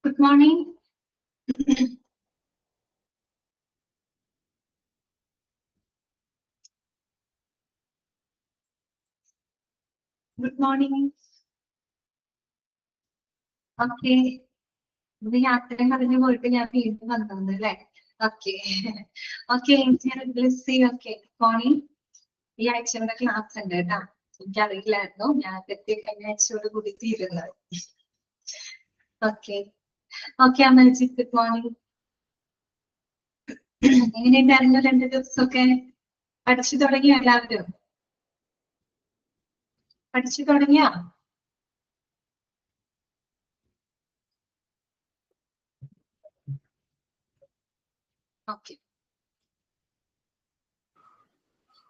Good morning. Good morning. Okay. We have to have a work in your field. Okay. Okay. Let's see. Okay. Morning. Yeah, it's in the class and data. Glad no, yeah, the Okay. Okay, Amalji, good morning. എങ്ങനെയുണ്ടായിരുന്നു 2 ദിവസമൊക്കെ? പഠിച്ചു തുടങ്ങിയോ എല്ലാവരും? പഠിച്ചു തുടങ്ങിയോ? Okay,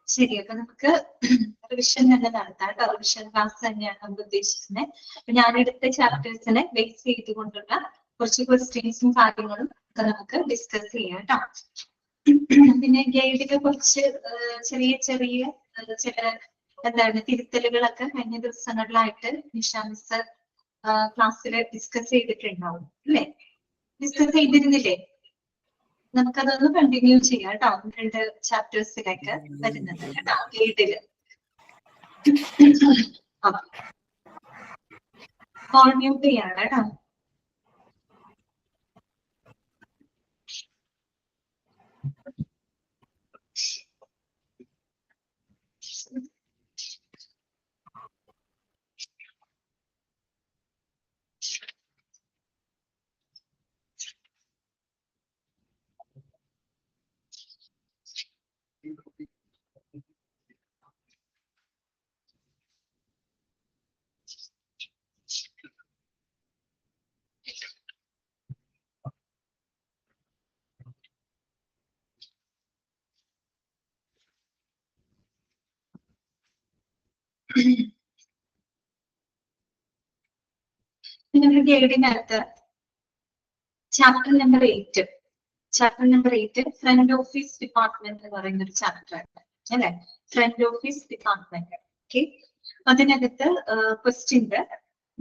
ശരി. അപ്പൊ നമുക്ക് റിവിഷൻ തന്നെ നടത്താം. റിവിഷൻ ക്ലാസ് തന്നെയാണ് നമ്മൾ ഉദ്ദേശിക്കുന്നത്. അപ്പൊ ഞാനെടുത്ത ചാപ്റ്റേഴ്സിനെ ബേസ് ചെയ്തുകൊണ്ടുള്ള കുറച്ച് ക്വസ്റ്റ്യൻസും കാര്യങ്ങളും ഒക്കെ നമുക്ക് ഡിസ്കസ് ചെയ്യാം കേട്ടോ. പിന്നെ ഗൈഡില് കുറച്ച് ചെറിയ ചെറിയ ചില എന്താണ് തിരുത്തലുകളൊക്കെ കഴിഞ്ഞ ദിവസങ്ങളിലായിട്ട് നിഷ മിസ് ക്ലാസ്സിൽ ഡിസ്കസ് ചെയ്തിട്ടുണ്ടാവും അല്ലേ? ഡിസ്കസ് ചെയ്തിരുന്നില്ലേ? നമുക്കതൊന്ന് കണ്ടിന്യൂ ചെയ്യാം കേട്ടോ. 2 ചാപ്റ്റേഴ്സിലേക്ക് വരുന്നത് കേട്ടോ ഗൈഡില്. കോൾ മ്യൂട്ട് ചെയ്യാണ് കേട്ടോ. നിങ്ങളുടെ ഗൈഡിനകത്ത് chapter number 8 front office department എന്ന് പറയുന്ന ഒരു ചാപ്റ്റർ ആണ് അല്ലെ? Front office department. ഓക്കെ, അതിനകത്ത് question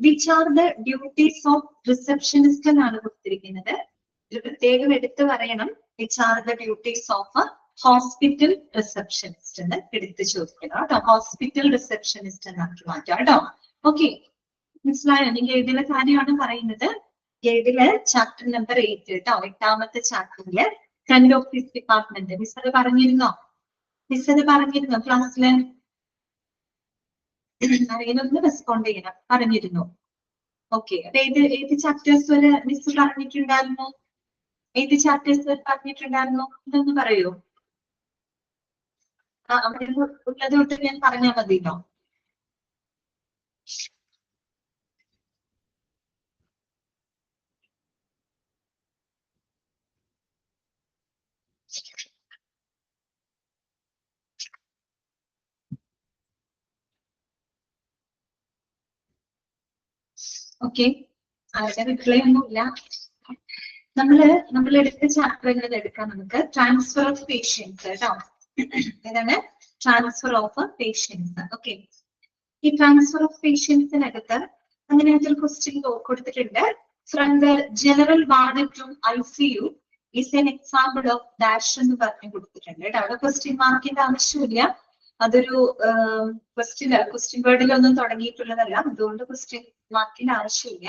which are the duties of receptionist എന്നാണ് കൊടുത്തിരിക്കുന്നത്. ഇത് പ്രത്യേകം എടുത്തു പറയണം. Which are the duties of hospital receptionist എന്ന് എടുത്ത് ചോദിക്കണം കേട്ടോ. ഹോസ്പിറ്റൽ റിസപ്ഷനിസ്റ്റ് എന്നാക്കി മാറ്റാം കേട്ടോ. ഓക്കെ, മനസ്സിലായോ? നിങ്ങൾ ഗൈഡിലെ കാര്യമാണ് പറയുന്നത്. ഗൈഡില് ചാപ്റ്റർ നമ്പർ 8 കേട്ടോ, 8ാമത്തെ ചാപ്റ്ററില് ഫ്രണ്ട് ഓഫീസ് ഡിപ്പാർട്ട്മെന്റ്. മിസ് അത് പറഞ്ഞിരുന്നോ? ക്ലാസ്സില്? അറിയുന്നൊന്ന് റെസ്പോണ്ട് ചെയ്യണം. പറഞ്ഞിരുന്നു. ഓക്കെ, അപ്പൊ ഏത് ചാപ്റ്റേഴ്സ് വരെ മിസ് പറഞ്ഞിട്ടുണ്ടായിരുന്നു? ഏത് ചാപ്റ്റേഴ്സ് വരെ പറഞ്ഞിട്ടുണ്ടായിരുന്നു? ഇതൊന്ന് പറയൂ. അവിടെ ഉള്ളത് തൊട്ട് ഞാൻ പറഞ്ഞാൽ മതിയോ? ഓക്കെ, അതിന്റെ റിപ്ലൈ ഒന്നുമില്ല. നമ്മൾ എടുത്ത ചാപ്റ്റർ എടുക്കാം നമുക്ക്. ട്രാൻസ്ഫർ ഓഫ് പേഷ്യൻസ് കേട്ടോ. ഏതാണ്? Transfer of patients. ഓക്കെ, ഈ ട്രാൻസ്ഫർ ഓഫ് പേഷ്യൻസിനകത്ത് അങ്ങനെയായിട്ട് ഒരു ക്വസ്റ്റ്യൻ കൊടുത്തിട്ടുണ്ട്. From the general ward to ICU is an example of dash എന്ന് പറഞ്ഞു കൊടുത്തിട്ടുണ്ട് കേട്ടോ. അവിടെ ക്വസ്റ്റ്യൻ മാർക്കിന്റെ ആവശ്യമില്ല. അതൊരു ക്വസ്റ്റ്യൻ വേർഡിലൊന്നും തുടങ്ങിയിട്ടുള്ളതല്ല, അതുകൊണ്ട് ക്വസ്റ്റ്യൻ മാർക്കിന്റെ ആവശ്യമില്ല.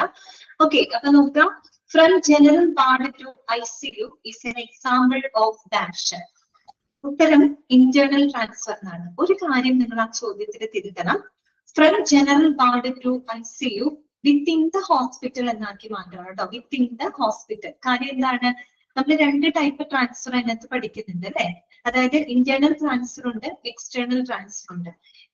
ഓക്കെ, അപ്പൊ നോക്കാം. From general ward to ICU is an example of dash. ഉത്തരം ഇന്റേണൽ ട്രാൻസ്ഫർ എന്നാണ്. ഒരു കാര്യം നിങ്ങൾ ആ ചോദ്യത്തിൽ തിരുത്തണം. From general ward to ICU within the hospital എന്നാക്കി മാറ്റണം കേട്ടോ. Within the hospital. കാര്യം എന്താണ്? നമ്മൾ 2 ടൈപ്പ് ട്രാൻസ്ഫർ അതിനകത്ത് പഠിക്കുന്നുണ്ട് അല്ലെ? അതായത് ഇന്റേണൽ ട്രാൻസ്ഫർ ഉണ്ട്, എക്സ്റ്റേണൽ ട്രാൻസ്ഫർ ഉണ്ട്.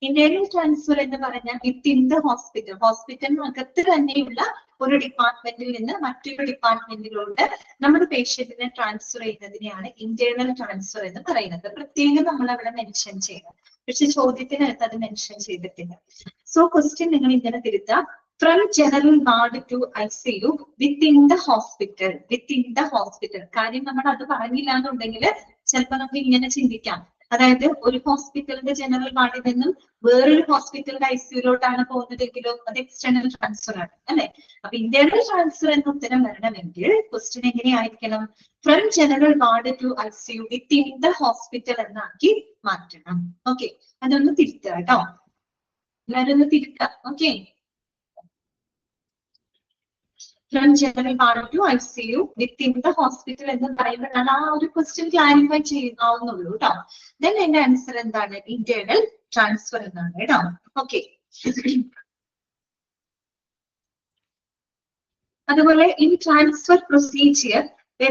ഇന്റേണൽ ട്രാൻസ്ഫർ എന്ന് പറഞ്ഞാൽ വിത്തിൻ ദ ഹോസ്പിറ്റൽ, ഹോസ്പിറ്റലിനകത്ത് തന്നെയുള്ള ഒരു ഡിപ്പാർട്ട്മെന്റിൽ നിന്ന് മറ്റൊരു ഡിപ്പാർട്ട്മെന്റിലോട്ട് നമ്മുടെ പേഷ്യന്റിനെ ട്രാൻസ്ഫർ ചെയ്യുന്നതിനെയാണ് ഇന്റേണൽ ട്രാൻസ്ഫർ എന്ന് പറയുന്നത്. പ്രത്യേകം നമ്മൾ അവിടെ മെൻഷൻ ചെയ്യണം. പക്ഷെ ചോദ്യത്തിനകത്ത് അത് മെൻഷൻ ചെയ്തിട്ടില്ല. സോ ക്വസ്റ്റ്യൻ നിങ്ങൾ ഇങ്ങനെ തിരുത്താം. From general ward to ICU within the hospital. Within the hospital. കാര്യം നമ്മൾ അത് പറഞ്ഞില്ല എന്നുണ്ടെങ്കിൽ ചിലപ്പോൾ നമുക്ക് ഇങ്ങനെ ചിന്തിക്കാം. അതായത് ഒരു ഹോസ്പിറ്റലിന്റെ ജനറൽ വാർഡിൽ നിന്നും വേറൊരു ഹോസ്പിറ്റലിന്റെ ICUലോട്ടാണ് പോകുന്നതെങ്കിലോ അത് എക്സ്റ്റേണൽ ട്രാൻസ്ഫർ ആണ് അല്ലെ. അപ്പൊ ഇന്റേണൽ ട്രാൻസ്ഫർ എന്ന ഉത്തരം വരണമെങ്കിൽ ക്വസ്റ്റ്യൻ എങ്ങനെയായിരിക്കണം? From general ward to ICU within the hospital എന്നാക്കി മാറ്റണം. ഓക്കെ, അതൊന്ന് തിരുത്തുക കേട്ടോ, എല്ലാവരും ഒന്ന് തിരുത്തുക. Okay, from general ward to ICU within the hospital എന്ന് പറയുമ്പോഴാണ് ആ ഒരു ക്വസ്റ്റ്യൻ ക്ലാരിഫൈ ചെയ്യാവുന്നുള്ളൂ കേട്ടോ. ദെൻ എന്റെ ആൻസർ എന്താണ്? ഇന്റേണൽ ട്രാൻസ്ഫർ എന്നാണ് കേട്ടോ. ഓക്കെ, അതുപോലെ in transfer procedure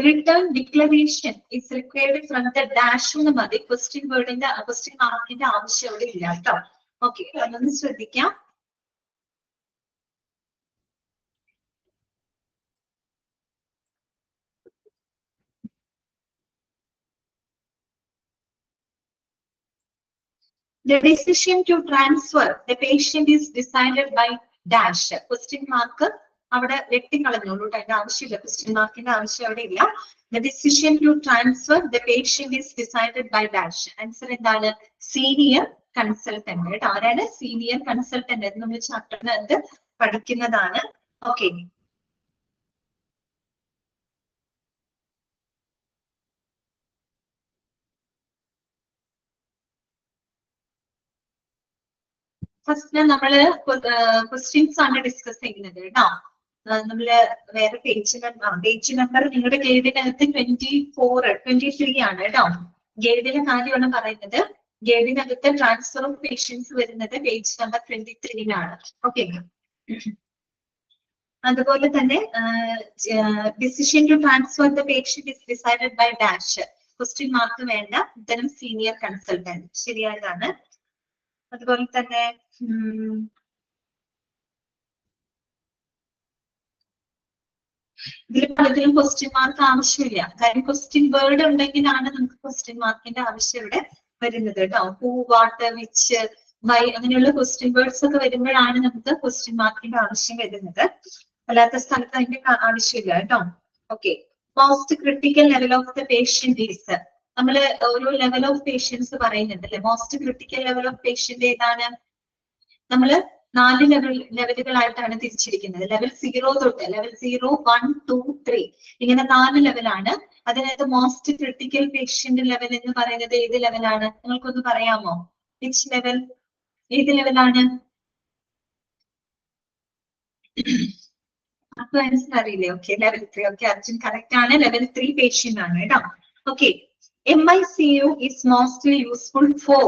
return declaration is required from the dash എന്ന് മതി. ക്വസ്റ്റ്യൻ മാർക്കിന്റെ ആവശ്യം അവിടെ ഇല്ല കേട്ടോ. ഓക്കെ, അതൊന്ന് ശ്രദ്ധിക്കാം. The decision to transfer the patient is decided by dash. Question mark അവിടെ വെട്ടിക്കളഞ്ഞോളൂ, അതിന്റെ ആവശ്യമില്ല. ക്വസ്റ്റ്യൻ മാർക്കിന്റെ ആവശ്യം അവിടെ ഇല്ല. The decision to transfer the patient is decided by dash. Answer എന്താണ്? സീനിയർ കൺസൾട്ടന്റ് കേട്ടോ. ആരാണ്? സീനിയർ കൺസൾട്ടന്റ് എന്ന് നമ്മൾ ചാപ്റ്ററിനകത്ത് പഠിക്കുന്നതാണ്. ഓക്കെ, ഫസ്റ്റ് നമ്മള് ക്വസ്റ്റ്യൻസ് ആണ് ഡിസ്കസ് ചെയ്യുന്നത് കേട്ടോ. നമ്മള് വേറെ പേജ് നമ്പർ നിങ്ങളുടെ ഗൈഡിനകത്ത് 23 ആണ് കേട്ടോ. ഗൈഡിലെ കാര്യമാണ് പറയുന്നത്. ഗൈഡിനകത്ത് ട്രാൻസ്ഫർ ഓഫ് പേഷ്യൻസ് വരുന്നത് പേജ് നമ്പർ 23 ഓക്കെ, അതുപോലെ തന്നെ decision to transfer the patient is decided by dash. Question mark വേണ്ട, ഉത്തരം സീനിയർ കൺസൾട്ടന്റ് ശരിയായതാണ്. അതുപോലെ തന്നെ ഇതിൽ പലതിലും ക്വസ്റ്റ്യൻ മാർക്ക് ആവശ്യമില്ല. കാര്യം ക്വസ്റ്റ്യൻ വേർഡ് ഉണ്ടെങ്കിലാണ് നമുക്ക് ക്വസ്റ്റ്യൻ മാർക്കിന്റെ ആവശ്യം ഇവിടെ വരുന്നത് കേട്ടോ. ഹൂ, വാട്ട്, വിച്ച്, വൈ അങ്ങനെയുള്ള ക്വസ്റ്റ്യൻ വേർഡ്സ് ഒക്കെ വരുമ്പോഴാണ് നമുക്ക് ക്വസ്റ്റ്യൻ മാർക്കിന്റെ ആവശ്യം വരുന്നത്. അല്ലാത്ത സ്ഥലത്ത് അതിന്റെ ആവശ്യമില്ല കേട്ടോ. Okay, most critical level of the patient is. നമ്മള് ഓരോ ലെവൽ ഓഫ് പേഷ്യൻസ് പറയുന്നുണ്ട് അല്ലെ. Most critical level of patient ഏതാണ്? നമ്മള് 4 ലെവലുകളായിട്ടാണ് തിരിച്ചിരിക്കുന്നത്. ലെവൽ 0 തൊട്ട് ലെവൽ 0, 1, 2, 3 ഇങ്ങനെ 4 ലെവലാണ്. അതിനകത്ത് മോസ്റ്റ് ക്രിട്ടിക്കൽ പേഷ്യന്റ് ലെവൽ എന്ന് പറയുന്നത് ഏത് ലെവലാണ്? നിങ്ങൾക്കൊന്ന് പറയാമോ? Which level? ഏത് ലെവലാണ്? അപ്പൊ ആൻസർ അറിയില്ലേ? Okay, level 3. Okay, Arjun correct ആണ്. ലെവൽ 3 പേഷ്യന്റ് ആണ് കേട്ടോ. Okay, MICU is mostly useful for.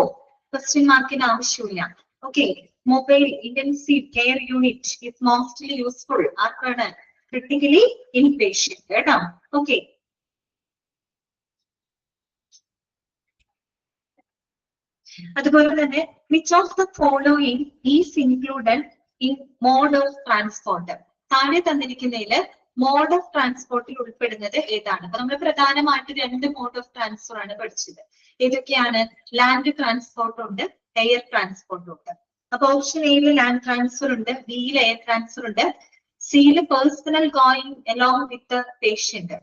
Question മാർക്കിന് ആവശ്യമില്ല. Okay, mobile intensive care unit is mostly useful. ആർക്കാണ്? ക്രിട്ടിക്കലി ഇൻ പേഷ്യന്റ് കേട്ടോ. ഓക്കെ, അതുപോലെ തന്നെ which of the following is included in mode of transport. താഴെ തന്നിരിക്കുന്നതില് മോഡ് ഓഫ് ട്രാൻസ്പോർട്ടിൽ ഉൾപ്പെടുന്നത് ഏതാണ്? അപ്പൊ നമ്മൾ പ്രധാനമായിട്ട് 2 മോഡ് ഓഫ് ട്രാൻസ്ഫർ ആണ് പഠിച്ചത്. ഏതൊക്കെയാണ്? ലാൻഡ് ട്രാൻസ്പോർട്ട് ഉണ്ട്, എയർ ട്രാൻസ്പോർട്ട് ഉണ്ട്. അപ്പൊ ഓപ്ഷൻ എയില് ലാൻഡ് ട്രാൻസ്ഫർ ഉണ്ട്, ബിയിൽ എയർ ട്രാൻസ്ഫർ ഉണ്ട്, സിയില് personnel going along with patient.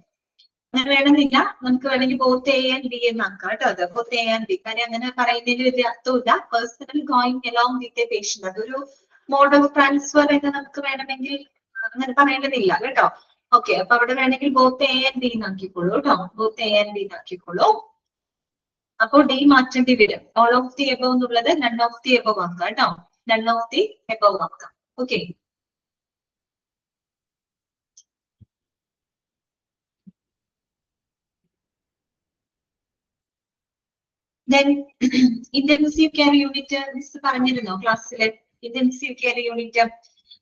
അങ്ങനെ വേണമെന്നില്ല, നമുക്ക് വേണമെങ്കിൽ ബോത്ത് എ ആൻഡ് ബി എന്നാക്കാം കേട്ടോ. അത് ബോത്ത് എ ആൻഡ് ബി, കാര്യം അങ്ങനെ പറയുന്നതിന് ഒരു അർത്ഥമില്ല. Personal going along with a patient അതൊരു മോഡ് ഓഫ് ട്രാൻസ്ഫർ എന്ന് നമുക്ക് വേണമെങ്കിൽ അങ്ങനെ പറയേണ്ടതില്ല കേട്ടോ. ഓക്കെ, അപ്പൊ അവിടെ വേണമെങ്കിൽ ബോത്ത് എ ആൻഡ് ബി എന്നാക്കിക്കോളൂ കേട്ടോ. ബോത്ത് എ ആൻഡ് ബി എന്നാക്കിക്കോളൂ. അപ്പോ ഡി മാറ്റേണ്ടി വരും. ഓൾ ഓഫ് ദി എബവ് എന്നുള്ളത് നൺ ഓഫ് ദി എബവ് ആക്കാം കേട്ടോ. നൺ ഓഫ് ദി എബവ് ആക്കാം. Okay, then intensive care unit miss പറഞ്ഞിരുന്നോ ക്ലാസ്സിലെ? ഇന്റൻസീവ് കെയർ യൂണിറ്റ്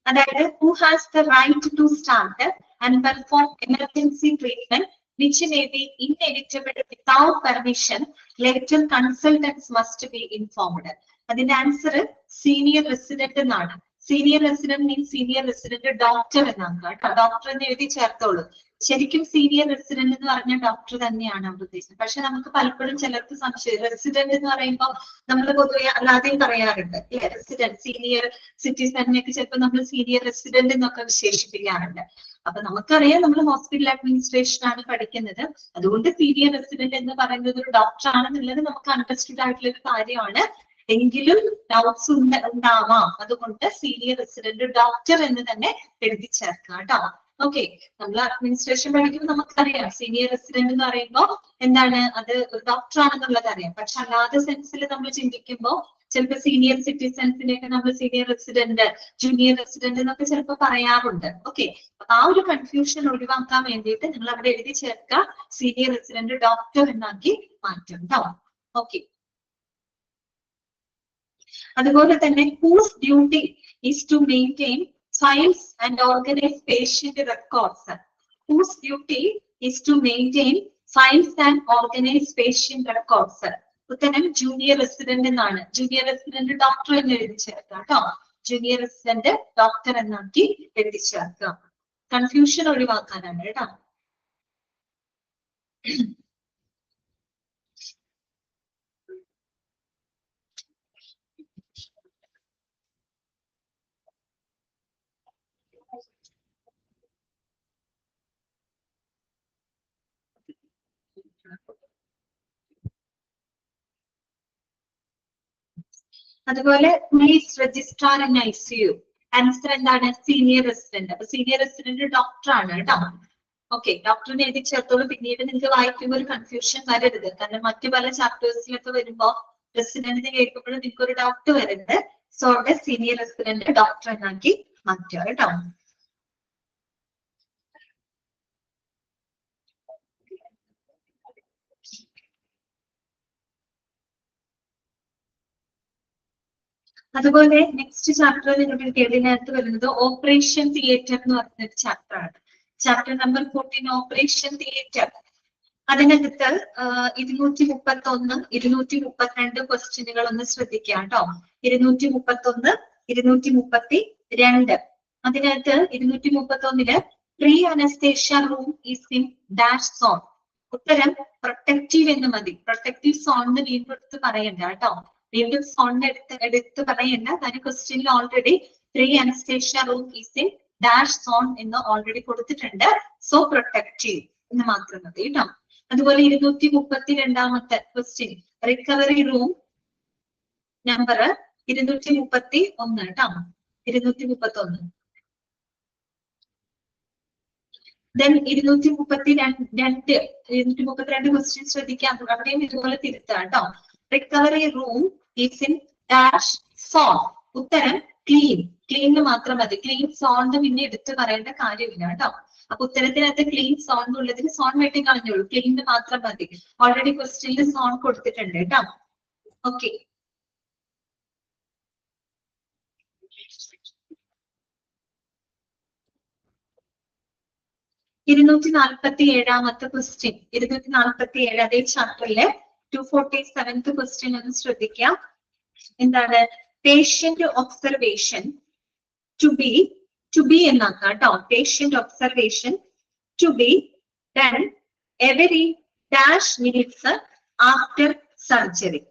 അതായത് who has the right to start and perform emergency treatment which may be inevitable without permission. Later consultants must be informed. അതിന്റെ answer senior resident എന്നാണ്. Senior resident means senior resident doctor എന്നാണ് കേട്ടോ. Doctor എന്ന് എഴുതി ചേർത്തോളൂ. ശരിക്കും senior resident എന്ന് പറഞ്ഞ doctor തന്നെയാണ് അവിടെ ഉദ്ദേശിച്ചത്. പക്ഷെ നമുക്ക് പലപ്പോഴും ചിലർക്ക് സംശയം, റെസിഡന്റ് എന്ന് പറയുമ്പോൾ നമ്മൾ പൊതുവെ അല്ലാതെയും പറയാറുണ്ട് അല്ലെ, റെസിഡന്റ് സീനിയർ സിറ്റിസണിനെയൊക്കെ ചിലപ്പോൾ നമ്മൾ സീനിയർ റെസിഡന്റ് എന്നൊക്കെ വിശേഷിപ്പിക്കാറുണ്ട്. അപ്പൊ നമുക്കറിയാം നമ്മൾ ഹോസ്പിറ്റൽ അഡ്മിനിസ്ട്രേഷൻ ആണ് പഠിക്കുന്നത്, അതുകൊണ്ട് സീനിയർ റെസിഡന്റ് എന്ന് പറയുന്നത് ഒരു ഡോക്ടർ ആണെന്നുള്ളത് നമുക്ക് അണ്ടർസ്റ്റുഡ് ആയിട്ടുള്ള ഒരു കാര്യമാണ്. എങ്കിലും ഡൗട്ട്സ് ഉണ്ടാവാം, അതുകൊണ്ട് സീനിയർ റെസിഡന്റ് ഡോക്ടർ എന്ന് തന്നെ എഴുതി ചേർക്കാം കേട്ടോ. ഓക്കെ, നമ്മൾ അഡ്മിനിസ്ട്രേഷൻ പഠിക്കുമ്പോൾ നമുക്കറിയാം സീനിയർ റെസിഡന്റ് എന്ന് പറയുമ്പോൾ എന്താണ്, അത് ഡോക്ടർ ആണെന്നുള്ളത് അറിയാം. പക്ഷെ അല്ലാതെ സെൻസിൽ നമ്മൾ ചിന്തിക്കുമ്പോൾ ചിലപ്പോൾ സീനിയർ സിറ്റിസൺസിനെയൊക്കെ നമ്മൾ സീനിയർ റെസിഡന്റ്, ജൂനിയർ റെസിഡന്റ് എന്നൊക്കെ ചിലപ്പോൾ പറയാറുണ്ട്. ഓക്കെ, അപ്പൊ ആ ഒരു കൺഫ്യൂഷൻ ഒഴിവാക്കാൻ വേണ്ടിയിട്ട് നിങ്ങൾ അവിടെ എഴുതി ചേർക്കുക സീനിയർ റെസിഡന്റ് ഡോക്ടർ എന്നാക്കി മാറ്റും കേട്ടോ. ഓക്കെ, അതുപോലെ തന്നെ whose duty is to maintain files and organize patient records. Whose duty is to maintain files and organize patient records. ഉത്തരം ജൂനിയർ റെസിഡന്റ് എന്നാണ്. ജൂനിയർ റെസിഡന്റ് ഡോക്ടർ എന്ന് എഴുതി ചേർക്കാം കേട്ടോ. ജൂനിയർ റെസിഡന്റ് ഡോക്ടർ എന്നാക്കി എഴുതി ചേർക്കാം, കൺഫ്യൂഷൻ ഒഴിവാക്കാനാണ് കേട്ടോ. അതുപോലെ police registrar in ICU, answer എന്താണ്, സീനിയർ റെസിഡന്റ്. അപ്പൊ സീനിയർ റെസിഡന്റ് ഡോക്ടർ ആണ് കേട്ടോ. ഓക്കെ, ഡോക്ടറിനെ എഴുതി ചേർത്തോളൂ. പിന്നീട് നിങ്ങൾക്ക് വായിക്കുമ്പോൾ ഒരു കൺഫ്യൂഷൻ വരരുത്, കാരണം മറ്റു പല ചാപ്റ്റേഴ്സിലൊക്കെ വരുമ്പോ റെസിഡന്റിനെ കേൾക്കുമ്പോൾ നിങ്ങൾക്ക് ഒരു ഡൗട്ട് വരരുത്. സോ അവിടെ സീനിയർ റെസിഡന്റ് ഡോക്ടർ എന്നാക്കി മാറ്റുക കേട്ടോ. അതുപോലെ നെക്സ്റ്റ് ചാപ്റ്റർ നിങ്ങളുടെ കേരളത്തിനകത്ത് വരുന്നത് ഓപ്പറേഷൻ തിയേറ്റർ എന്ന് പറഞ്ഞൊരു ചാപ്റ്റർ ആണ്. Chapter number 14 operation theatre. അതിനകത്ത് 231, 232 ക്വസ്റ്റ്യനുകൾ ഒന്ന് ശ്രദ്ധിക്കുക കേട്ടോ. 231, 232. അതിനകത്ത് 231 pre anaesthesia room is in dash zone. ഉത്തരം പ്രൊട്ടക്റ്റീവ് എന്ന് മതി. പ്രൊട്ടക്റ്റീവ് സോൺ എന്ന് വീണ്ടും എടുത്ത് പറയണ്ട കേട്ടോ. വീണ്ടും സോണിന്റെ എടുത്ത് പറയണ്ട, കാരണം ക്വസ്റ്റ്യനിൽ already pre anaesthesia room is in dash zone എന്ന് ഓൾറെഡി കൊടുത്തിട്ടുണ്ട്. സോ പ്രൊട്ടക്റ്റീവ് എന്ന് മാത്രം മതി കേട്ടോ. അതുപോലെ 232 ക്വസ്റ്റ്യൻ റിക്കവറി റൂം നമ്പർ 231 കേട്ടോ. 231. ദെൻ 232 ക്വസ്റ്റ്യൻ ശ്രദ്ധിക്കാം. അവിടെയും ഇതുപോലെ തിരുത്താം കേട്ടോ. Recovery room is in dash zone. ഉത്തരം ക്ലീൻ. ക്ലീൻ മാത്രം മതി. ക്ലീൻ സോൺ പിന്നെ എടുത്ത് പറയേണ്ട കാര്യമില്ല കേട്ടോ. അപ്പൊ ഉത്തരത്തിനകത്ത് ക്ലീൻ സോൺ എന്നുള്ളതിന് സോൺ വെട്ടി കളഞ്ഞോളൂ, ക്ലീൻ മാത്രം മതി. ഓൾറെഡി ക്വസ്റ്റ്യനിൽ സോൺ കൊടുത്തിട്ടുണ്ട് കേട്ടോ. ഓക്കെ, ക്വസ്റ്റ്യൻ 247 അതേ ചാപ്റ്ററിലെ 247th ക്വസ്റ്റ്യൻ ഒന്ന് ശ്രദ്ധിക്കാം. എന്താണ്, പേഷ്യന്റ് ഒബ്സർവേഷൻ ടു ബി എന്നാക്കാം കേട്ടോ. Patient observation to be done every dash minutes after surgery.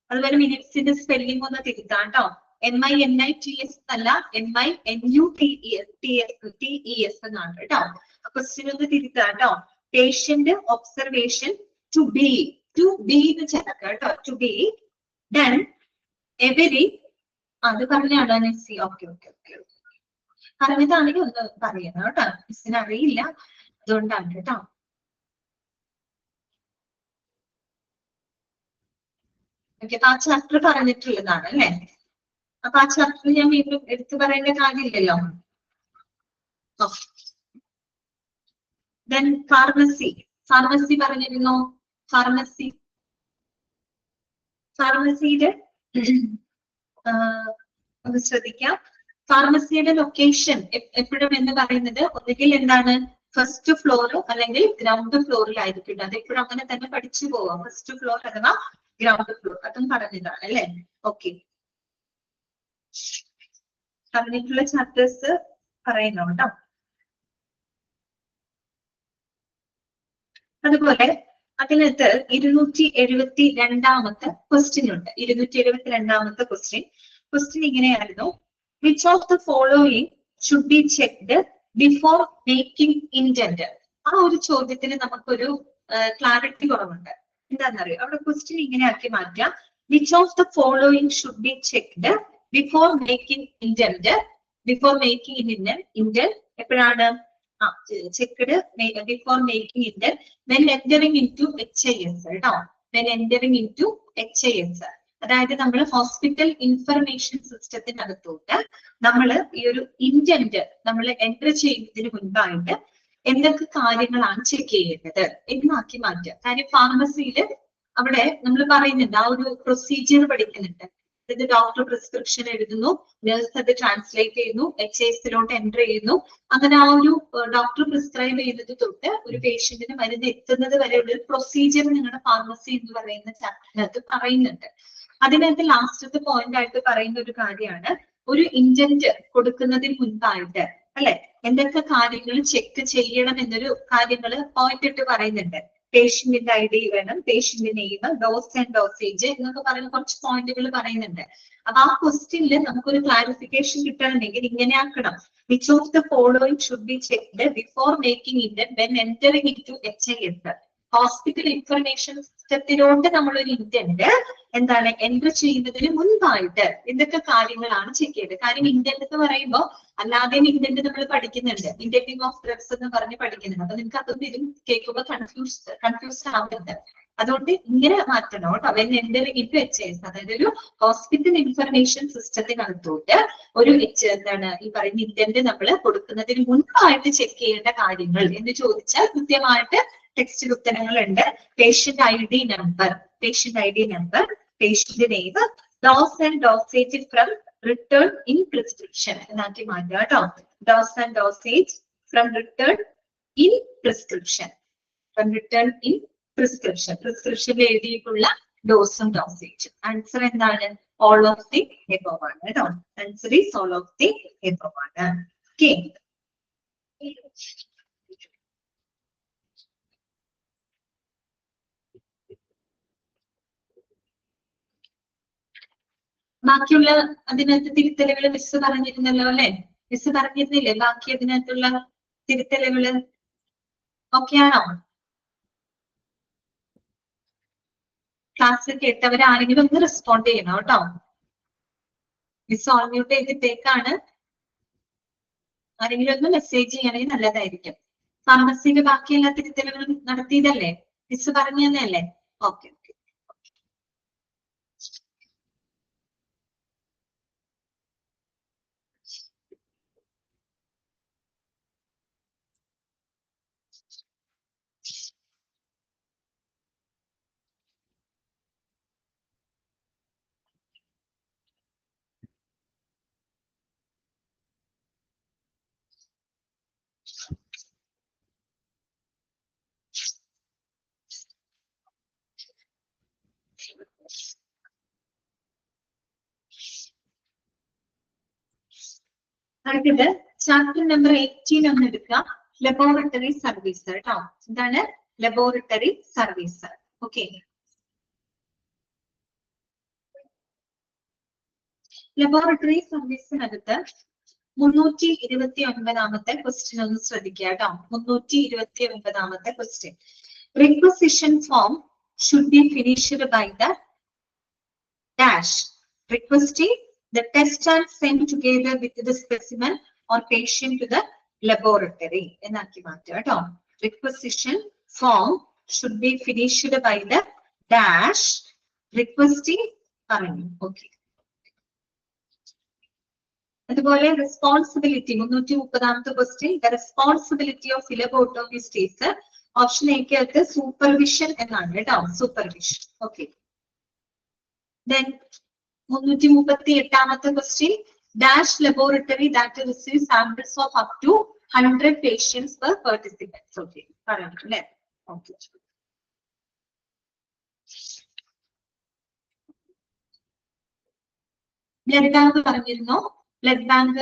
അതുപോലെ മിനിറ്റ്സിന്റെ സ്പെല്ലിംഗ് ഒന്ന് തിരുത്താം കേട്ടോ. MINITS അല്ല, MINUTES എന്നാണ് കേട്ടോ. ക്വസ്റ്റ്യൻ ഒന്ന് തിരുത്താം കേട്ടോ. പേഷ്യന്റ് ഒബ്സർവേഷൻ ടു ബി എന്ന് ചേർക്കാം കേട്ടോ. ടു ബി ഡൺ എവരി, അത് പറഞ്ഞാണോ നെസ്സി? ഓക്കെ ഓക്കെ ഓക്കെ ഓക്കെ, പറഞ്ഞതാണെങ്കിൽ ഒന്ന് പറയണം കേട്ടോ. മിസ്സിന് അറിയില്ല, അതുകൊണ്ടാണ് കേട്ടോ. ഓക്കെ, ആ ചാപ്റ്റർ പറഞ്ഞിട്ടുള്ളതാണ് അല്ലെ. അപ്പൊ ആ ചാപ്റ്റർ ഞാൻ വീണ്ടും എടുത്തു പറയേണ്ട കാര്യമില്ലല്ലോ. ദെൻ ഫാർമസി പറഞ്ഞിരുന്നു. ഫാർമസിയുടെ ഒന്ന് ശ്രദ്ധിക്കാം. ഫാർമസിയുടെ ലൊക്കേഷൻ എപ്പോഴും എന്ന് പറയുന്നത് ഒന്നുകിൽ എന്താണ്, ഫസ്റ്റ് ഫ്ലോർ അല്ലെങ്കിൽ ഗ്രൗണ്ട് ഫ്ലോറിലായിരിക്കും. അത് എപ്പോഴും അങ്ങനെ തന്നെ പഠിച്ചു പോവാം. ഫസ്റ്റ് ഫ്ലോർ അഥവാ ഗ്രൗണ്ട് ഫ്ലോർ, അതും പറഞ്ഞതാണ് അല്ലെ. ഓക്കെ, പറഞ്ഞിട്ടുള്ള ചാപ്റ്റേഴ്സ് പറയുന്നു കേട്ടോ. അതുപോലെ അതിനകത്ത് 272 ക്വസ്റ്റ്യൻ ഉണ്ട്. 272 ക്വസ്റ്റ്യൻ ഇങ്ങനെയായിരുന്നു. Which of the following should be checked before making intent? ആ ഒരു ചോദ്യത്തിന് നമുക്കൊരു ക്ലാരിറ്റി കുറവുണ്ട്. എന്താണെന്നറിയോ? അവിടെ ക്വസ്റ്റ്യൻ ഇങ്ങനെ ആക്കി മാറ്റാം. Which of the following should be checked before making indent? Before making indent എപ്പോഴാണ്? Checked before making indent when entering in to HIS കേട്ടോ. When entering in to HIS, അതായത് നമ്മൾ ഹോസ്പിറ്റൽ ഇൻഫർമേഷൻ സിസ്റ്റത്തിനകത്തോട്ട് നമ്മൾ ഈ ഒരു ഇന്റന്റ് നമ്മൾ എൻറ്റർ ചെയ്യുന്നതിന് മുൻപായിട്ട് എന്തൊക്കെ കാര്യങ്ങളാണ് ചെക്ക് ചെയ്യേണ്ടത് എന്നാക്കി മാറ്റുക. കാര്യം ഫാർമസിയിൽ അവിടെ നമ്മൾ പറയുന്നുണ്ട്, ആ ഒരു പ്രൊസീജിയർ പഠിക്കുന്നുണ്ട്. ഇത് ഡോക്ടർ പ്രിസ്ക്രിപ്ഷൻ എഴുതുന്നു, നഴ്സ് അത് ട്രാൻസ്ലേറ്റ് ചെയ്യുന്നു, HIS-ലോട്ട് എൻറ്റർ ചെയ്യുന്നു. അങ്ങനെ ആ ഒരു ഡോക്ടർ പ്രിസ്ക്രൈബ് ചെയ്യുന്നത് തൊട്ട് ഒരു പേഷ്യന്റിന് മരുന്ന് എത്തുന്നത് വരെയുള്ള ഒരു പ്രൊസീജിയർ നിങ്ങളുടെ ഫാർമസി എന്ന് പറയുന്ന ചാപ്റ്ററിനകത്ത് പറയുന്നുണ്ട്. അതിനകത്ത് ലാസ്റ്റത്തെ പോയിന്റ് ആയിട്ട് പറയുന്ന ഒരു കാര്യമാണ്, ഒരു ഇന്റന്റ് കൊടുക്കുന്നതിന് മുൻപായിട്ട് അല്ലെ എന്തൊക്കെ കാര്യങ്ങൾ ചെക്ക് ചെയ്യണം എന്നൊരു കാര്യങ്ങള് പോയിന്റ് ഇട്ട് പറയുന്നുണ്ട്. പേഷ്യന്റിന്റെ ID വേണം, patient name, dose and dosage എന്നൊക്കെ പറയുന്ന കുറച്ച് പോയിന്റുകൾ പറയുന്നുണ്ട്. അപ്പൊ ആ ക്വസ്റ്റ്യനിൽ നമുക്കൊരു ക്ലാരിഫിക്കേഷൻ കിട്ടണമെങ്കിൽ ഇങ്ങനെ ആക്കണം. Which of the following should be checked before making indent when entering in to HIS? Hospital information സിസ്റ്റത്തിലോട്ട് നമ്മളൊരു ഇന്റന്റ് എന്താണ് എൻറ്റർ ചെയ്യുന്നതിന് മുൻപായിട്ട് എന്തൊക്കെ കാര്യങ്ങളാണ് ചെക്ക് ചെയ്യേണ്ടത്? കാര്യം ഇന്റന്റ് എന്ന് പറയുമ്പോൾ അല്ലാതെ ഇന്റന്റ് നമ്മൾ പഠിക്കുന്നുണ്ട്, ഇന്റന്റിംഗ് ഓഫ് ഡ്രഗ്സ് എന്ന് പറഞ്ഞ് പഠിക്കുന്നുണ്ട്. അപ്പൊ നിങ്ങൾക്ക് അതൊന്നും ഇതും കേൾക്കുമ്പോൾ കൺഫ്യൂസ്ഡ് ആവുന്നുണ്ട്. അതുകൊണ്ട് ഇങ്ങനെ മാറ്റണം കേട്ടോ. When entering in to HIS, അതായത് ഒരു ഹോസ്പിറ്റൽ ഇൻഫർമേഷൻ സിസ്റ്റത്തിനകത്തോട്ട് ഒരു എന്താണ് ഈ പറയുന്ന ഇന്റന്റ് നമ്മൾ കൊടുക്കുന്നതിന് മുൻപായിട്ട് ചെക്ക് ചെയ്യേണ്ട കാര്യങ്ങൾ എന്ന് ചോദിച്ചാൽ കൃത്യമായിട്ട് ടെക്സ്റ്റിൽ ഉത്തരങ്ങളുണ്ട്. Patient ID number, patient name, dose and dosage from written in prescription എന്നാക്കി മാറ്റുക കേട്ടോ. Dose and dosage from written in prescription, പ്രിസ്ക്രിപ്ഷനിൽ എഴുതിയിട്ടുള്ള ഡോസും ഡോസേജും. ആൻസർ എന്താണ്? ഓൾ ഓഫ് ദി എബോവ് ആണ് കേട്ടോ. Answer is all of the above ആണ്. ഓക്കെ, ബാക്കിയുള്ള അതിനകത്ത് തിരുത്തലുകൾ മിസ് പറഞ്ഞിരുന്നല്ലോ അല്ലെ? മിസ് പറഞ്ഞിരുന്നില്ലേ ബാക്കി അതിനകത്തുള്ള തിരുത്തലുകള്? ഓക്കെ ആണോ? ക്ലാസ് കേട്ടവർ ആരെങ്കിലും ഒന്ന് റെസ്പോണ്ട് ചെയ്യണം കേട്ടോ. മിസ് ഓൺ മ്യൂട്ട് ചെയ്തിട്ടേക്കാണ്. ആരെങ്കിലും ഒന്ന് മെസ്സേജ് ചെയ്യണമെങ്കിൽ നല്ലതായിരിക്കും. ഫാർമസിയില് ബാക്കി എല്ലാ തിരുത്തലുകളും നടത്തിയതല്ലേ? മിസ് പറഞ്ഞു തന്നെയല്ലേ? ഓക്കെ. അടുത്തത് ചാപ്റ്റർ നമ്പർ 18 ഒന്ന് എടുക്കുക. ലബോറട്ടറി സർവീസ് കേട്ടോ. എന്താണ് ലബോറട്ടറി സർവീസ്? ഓക്കെ, ലബോറട്ടറി സർവീസിനകത്ത് 329 ക്വസ്റ്റ്യൻ ഒന്ന് ശ്രദ്ധിക്കുക കേട്ടോ. 329 question. Requisition form should be finished by the dash, requesting the test and send together with the specimen or patient to the laboratory എന്നാക്കി മാറ്റുക കേട്ടോ. Requisition form should be finished by the dash, requesting പറഞ്ഞു. ഓക്കെ, അതുപോലെ responsibility 330 question. The responsibility of phlebotomist is option എക്കകത്ത് supervision എന്നാണ് കേട്ടോ. Supervision. Okay, then 338 question. Dash laboratory that receives samples of up to 100 patients per participant. Okay, പറഞ്ഞില്ലേ? Okay. Blood bank പറഞ്ഞിരുന്നോ? Blood bank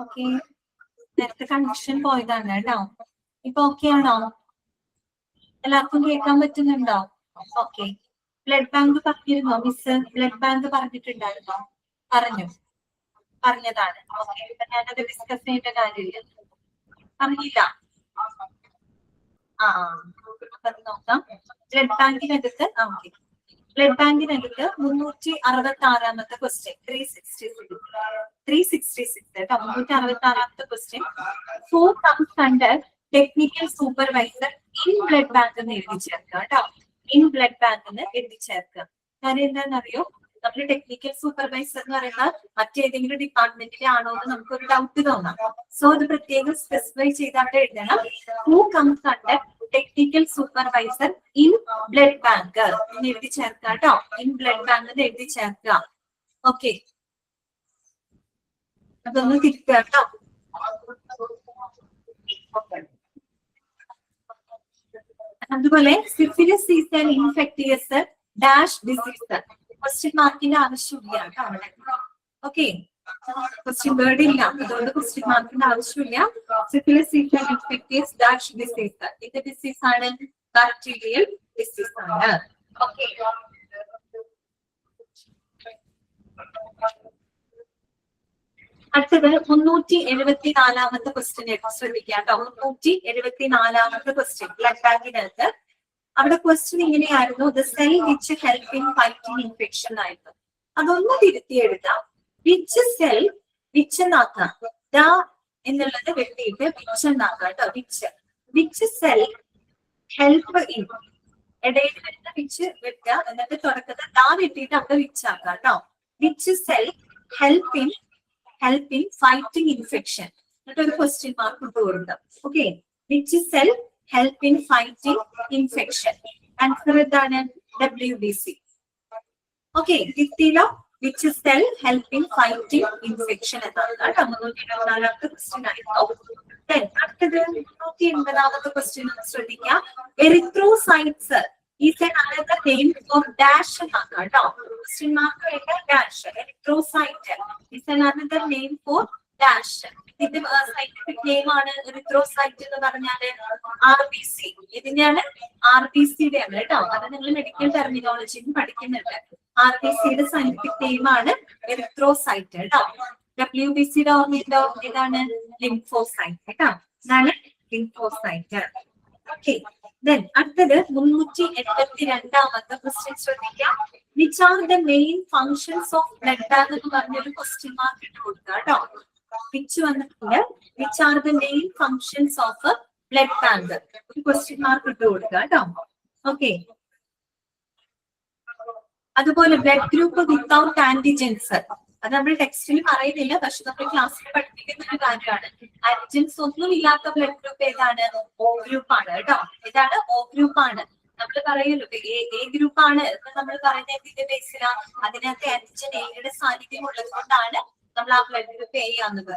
okay, നേരത്തെ connection പോയതാണ് കേട്ടോ. ഇപ്പൊ okay ആണോ? എല്ലാവർക്കും കേൾക്കാൻ പറ്റുന്നുണ്ടോ? ഓക്കെ. ബ്ലഡ് ബാങ്ക് പറഞ്ഞിരുന്നോ മിസ്? ബ്ലഡ് ബാങ്ക് പറഞ്ഞിട്ടുണ്ടായിരുന്നോ? പറഞ്ഞതാണ്. ഓക്കെ, ഇപ്പൊ ഞാനത് ഡിസ്കസ് ചെയ്യേണ്ട കാര്യമില്ല. പറഞ്ഞില്ല. അപ്പൊ അത് നോക്കാം. ബ്ലഡ് ബാങ്കിനകത്ത് ഓക്കെ, ബ്ലഡ് ബാങ്കിനകത്ത് 366 ക്വസ്റ്റ്യൻ 366 കേട്ടോ. 366 question. Who comes under technical supervisor in blood bank എന്ന് എഴുതി ചേർക്കുക കേട്ടോ. ഇൻ ബ്ലഡ് ബാങ്ക് എന്ന് എഴുതി ചേർക്കുക. കാര്യം എന്താണെന്നറിയോ, നമ്മൾ ടെക്നിക്കൽ സൂപ്പർവൈസർ എന്ന് പറയുന്നത് മറ്റേതെങ്കിലും ഡിപ്പാർട്ട്മെന്റിലെ ആണോ എന്ന് നമുക്കൊരു ഡൗട്ട് തോന്നാം. സോ അത് പ്രത്യേകം സ്പെസിഫൈ ചെയ്ത് അവിടെ എഴുതണം. Who comes under technical supervisor in blood bank എന്ന് എഴുതി ചേർക്കുക കേട്ടോ. ഇൻ ബ്ലഡ് ബാങ്ക് എന്ന് എഴുതി ചേർക്കുക. ഓക്കെ, അതൊന്ന് തിരിക്കുക കേട്ടോ. അതുപോലെ syphilis is an infectious dash disease. Question മാർക്കിന്റെ ആവശ്യമില്ല കേട്ടോ അവിടെ. ഓക്കെ, ക്വസ്റ്റ്യൻ വേർഡ് ഇല്ല, അതുകൊണ്ട് ക്വസ്റ്റ്യൻ മാർക്കിന്റെ ആവശ്യമില്ല. Syphilis is an infectious dash disease. ഇത് ഡിസീസ് ആണ്, ബാക്ടീരിയൽ ഡിസീസ് ആണ്. ഓക്കെ, അടുത്തത് 374 ക്വസ്റ്റ്യൻ ശ്രദ്ധിക്കാം കേട്ടോ. 374 ക്വസ്റ്റ്യൻ ബ്ലഡ് ബാങ്കിനകത്ത്. അവിടെ ക്വസ്റ്റ്യൻ ഇങ്ങനെയായിരുന്നു, the cell which help in fighting infection ആയിരുന്നു. അതൊന്ന് തിരുത്തിയെടുക്കാം. വിച്ച് സെൽ, വിച്ച് എന്നാക്കാം, ദ എന്നുള്ളത് വെട്ടിയിട്ട് വിച്ച് എന്നാക്കാം കേട്ടോ. വിച്ച് സെൽ ഹെൽപ്പ് ഇൻ, ഇടയിൽ വരുന്ന വിച്ച് വെട്ടുക, എന്നിട്ട് തുടക്കത്തെ ദ വെട്ടിയിട്ട് അവിടെ വിച്ച് ആക്കാം കേട്ടോ. Which cell help in fighting infection, എന്നിട്ട് ഒരു ക്വസ്റ്റ്യൻ മാർക്ക് ഇട്ട് കൊടുക്കാം. Okay, which cell help in fighting infection. Answer എന്താണ്? WBC. ഓക്കെ, കിട്ടിയില്ലോ. Which cell help in fighting infection എന്നാണ് കേട്ടോ. 324 ക്വസ്റ്റ്യൻ ആയിരുന്നു. അടുത്തത് 380 ക്വസ്റ്റ്യൻ ശ്രദ്ധിക്കാം. Erythrocytes is another name for dash എന്നാണ് കേട്ടോ. ക്വസ്റ്റ്യൻ മാർക്ക് വേണ്ട dash. Erythrocyte is another name for dash. ഇതിന്റെ സയന്റിഫിക് നെയിം ആണ് എറിത്രോസൈറ്റ് എന്ന് പറഞ്ഞാല് RBC. ഇതിന്റെയാണ് RBCയുടെ ആണ് കേട്ടോ. അത് നിങ്ങൾ മെഡിക്കൽ ടെർമിനോളജിയിൽ പഠിക്കുന്നുണ്ട്. RBCയുടെ സയന്റിഫിക് നെയിം ആണ് എറിത്രോസൈറ്റ് കേട്ടോ. WBCയുടെ ഓർമ്മയുണ്ടോ? ഇതാണ് ലിംഫോസൈറ്റ് കേട്ടോ. ഇതാണ് ലിംഫോസൈറ്റ്. ഓക്കെ, then അടുത്തത് 382 ക്വസ്റ്റ്യൻ ശ്രദ്ധിക്കാം. Which are the main functions of blood bank എന്ന് പറഞ്ഞൊരു ക്വസ്റ്റ്യൻ മാർക്ക് ഇട്ട് കൊടുക്കുക കേട്ടോ. വിച്ച് വന്നിട്ടുണ്ട്, which are the main functions of blood bank, ഒരു ക്വസ്റ്റ്യൻ മാർക്ക് ഇട്ട് കൊടുക്കുക കേട്ടോ. ഓക്കെ, അതുപോലെ ബ്ലഡ് ഗ്രൂപ്പ് വിത്തൗട്ട് ആന്റിജൻസ്, അത് നമ്മൾ ടെക്സ്റ്റിൽ പറയുന്നില്ല, പക്ഷെ നമ്മൾ ക്ലാസ്സിൽ പഠിപ്പിക്കുന്ന ഒരു കാര്യമാണ്. ആന്റിജൻസ് ഒന്നും ഇല്ലാത്ത ബ്ലഡ് ഗ്രൂപ്പ് ഏതാണ്? O ഗ്രൂപ്പ് ആണ് കേട്ടോ. ഇതാണ് O ഗ്രൂപ്പ് ആണ്. നമ്മൾ പറയുമല്ലോ എ ഗ്രൂപ്പ് ആണ് എന്ന് നമ്മൾ പറയുന്ന എന്തിന്റെ ബേസിലാണ്? അതിനകത്ത് ആന്റിജൻ എയുടെ സാന്നിധ്യം ഉള്ളത് കൊണ്ടാണ് നമ്മൾ ആ ബ്ലഡ് ഗ്രൂപ്പ് എ ആണെന്നത്.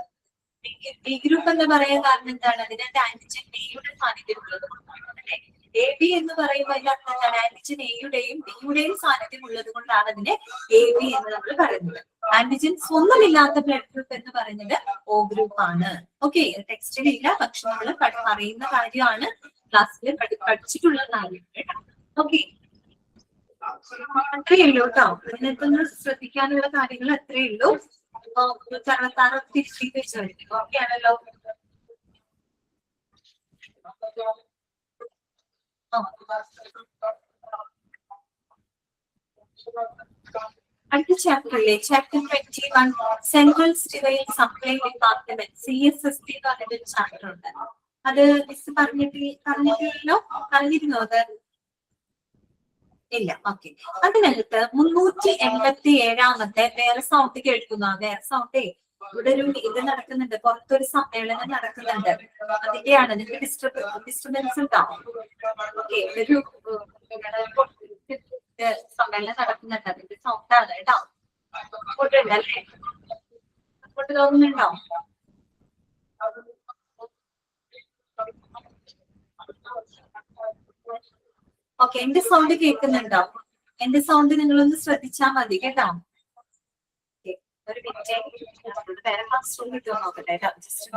ബി ഗ്രൂപ്പ് എന്ന് പറയാൻ കാരണം എന്താണ്? അതിനകത്ത് ആന്റിജൻ ബിയുടെ സാന്നിധ്യം ഉള്ളത് കൊണ്ടാണ് അല്ലെ. AB എന്ന് പറയുമ്പോൾ അതിന്റെ അർത്ഥം എന്താണ്? ആന്റിജൻ എയുടെയും ബിയുടെയും സാന്നിധ്യം ഉള്ളത് കൊണ്ടാണ് അതിനെ AB എന്ന് നമ്മൾ പറയുന്നത്. ആന്റിജൻസ് ഒന്നുമില്ലാത്ത ബ്ലഡ് ഗ്രൂപ്പ് എന്ന് പറയുന്നത് O ഗ്രൂപ്പ് ആണ്. ഓക്കെ, ടെക്സ്റ്റിലില്ല, പക്ഷെ നമ്മൾ പറയുന്ന കാര്യമാണ്, ക്ലാസ്സിൽ പഠിച്ചിട്ടുള്ള കാര്യം. ഓക്കെ, അത്രയേ ഉള്ളൂ കേട്ടോ. അതിനകത്തൊന്ന് ശ്രദ്ധിക്കാനുള്ള കാര്യങ്ങൾ അത്രയേ ഉള്ളൂ. 366 തിരിച്ചു വെച്ചു. ഓക്കെ ആണല്ലോ. അടുത്ത ചാപ്റ്ററിലെ chapter 21 central civil supply department CSSD എന്ന് പറഞ്ഞൊരു ചാപ്റ്റർ ഉണ്ട്. അത് മിസ് പറഞ്ഞിട്ടില്ലല്ലോ? പറഞ്ഞിരുന്നോ അത്? ഇല്ല. ഓക്കെ, അതിനകത്ത് 387 വേറെ സൗണ്ട് കേൾക്കുന്ന വേറെ സൗണ്ടേ ഇവിടെ ഒരു ഇത് നടക്കുന്നുണ്ട്, പുറത്തൊരു സമ്മേളനം നടക്കുന്നുണ്ട്. അതിന്റെയാണ് നിങ്ങൾക്ക് ഡിസ്റ്റർബൻസ് ഉണ്ടാവും. ഓക്കെ, ഒരു സമ്മേളനം നടക്കുന്നുണ്ട്, അതിന്റെ സൗണ്ടാണ് കേട്ടോ. കൊണ്ടുണ്ടല്ലേ? കൊണ്ട് തോന്നുന്നുണ്ടോ? ഓക്കെ, എന്റെ സൗണ്ട് കേൾക്കുന്നുണ്ടോ? എന്റെ സൗണ്ട് നിങ്ങളൊന്ന് ശ്രദ്ധിച്ചാൽ മതി കേട്ടോ. ഒരു മിനിറ്റ്. വേറെ ക്ലാസ് റൂം കിട്ടുമോ നോക്കട്ടെ ജസ്റ്റ്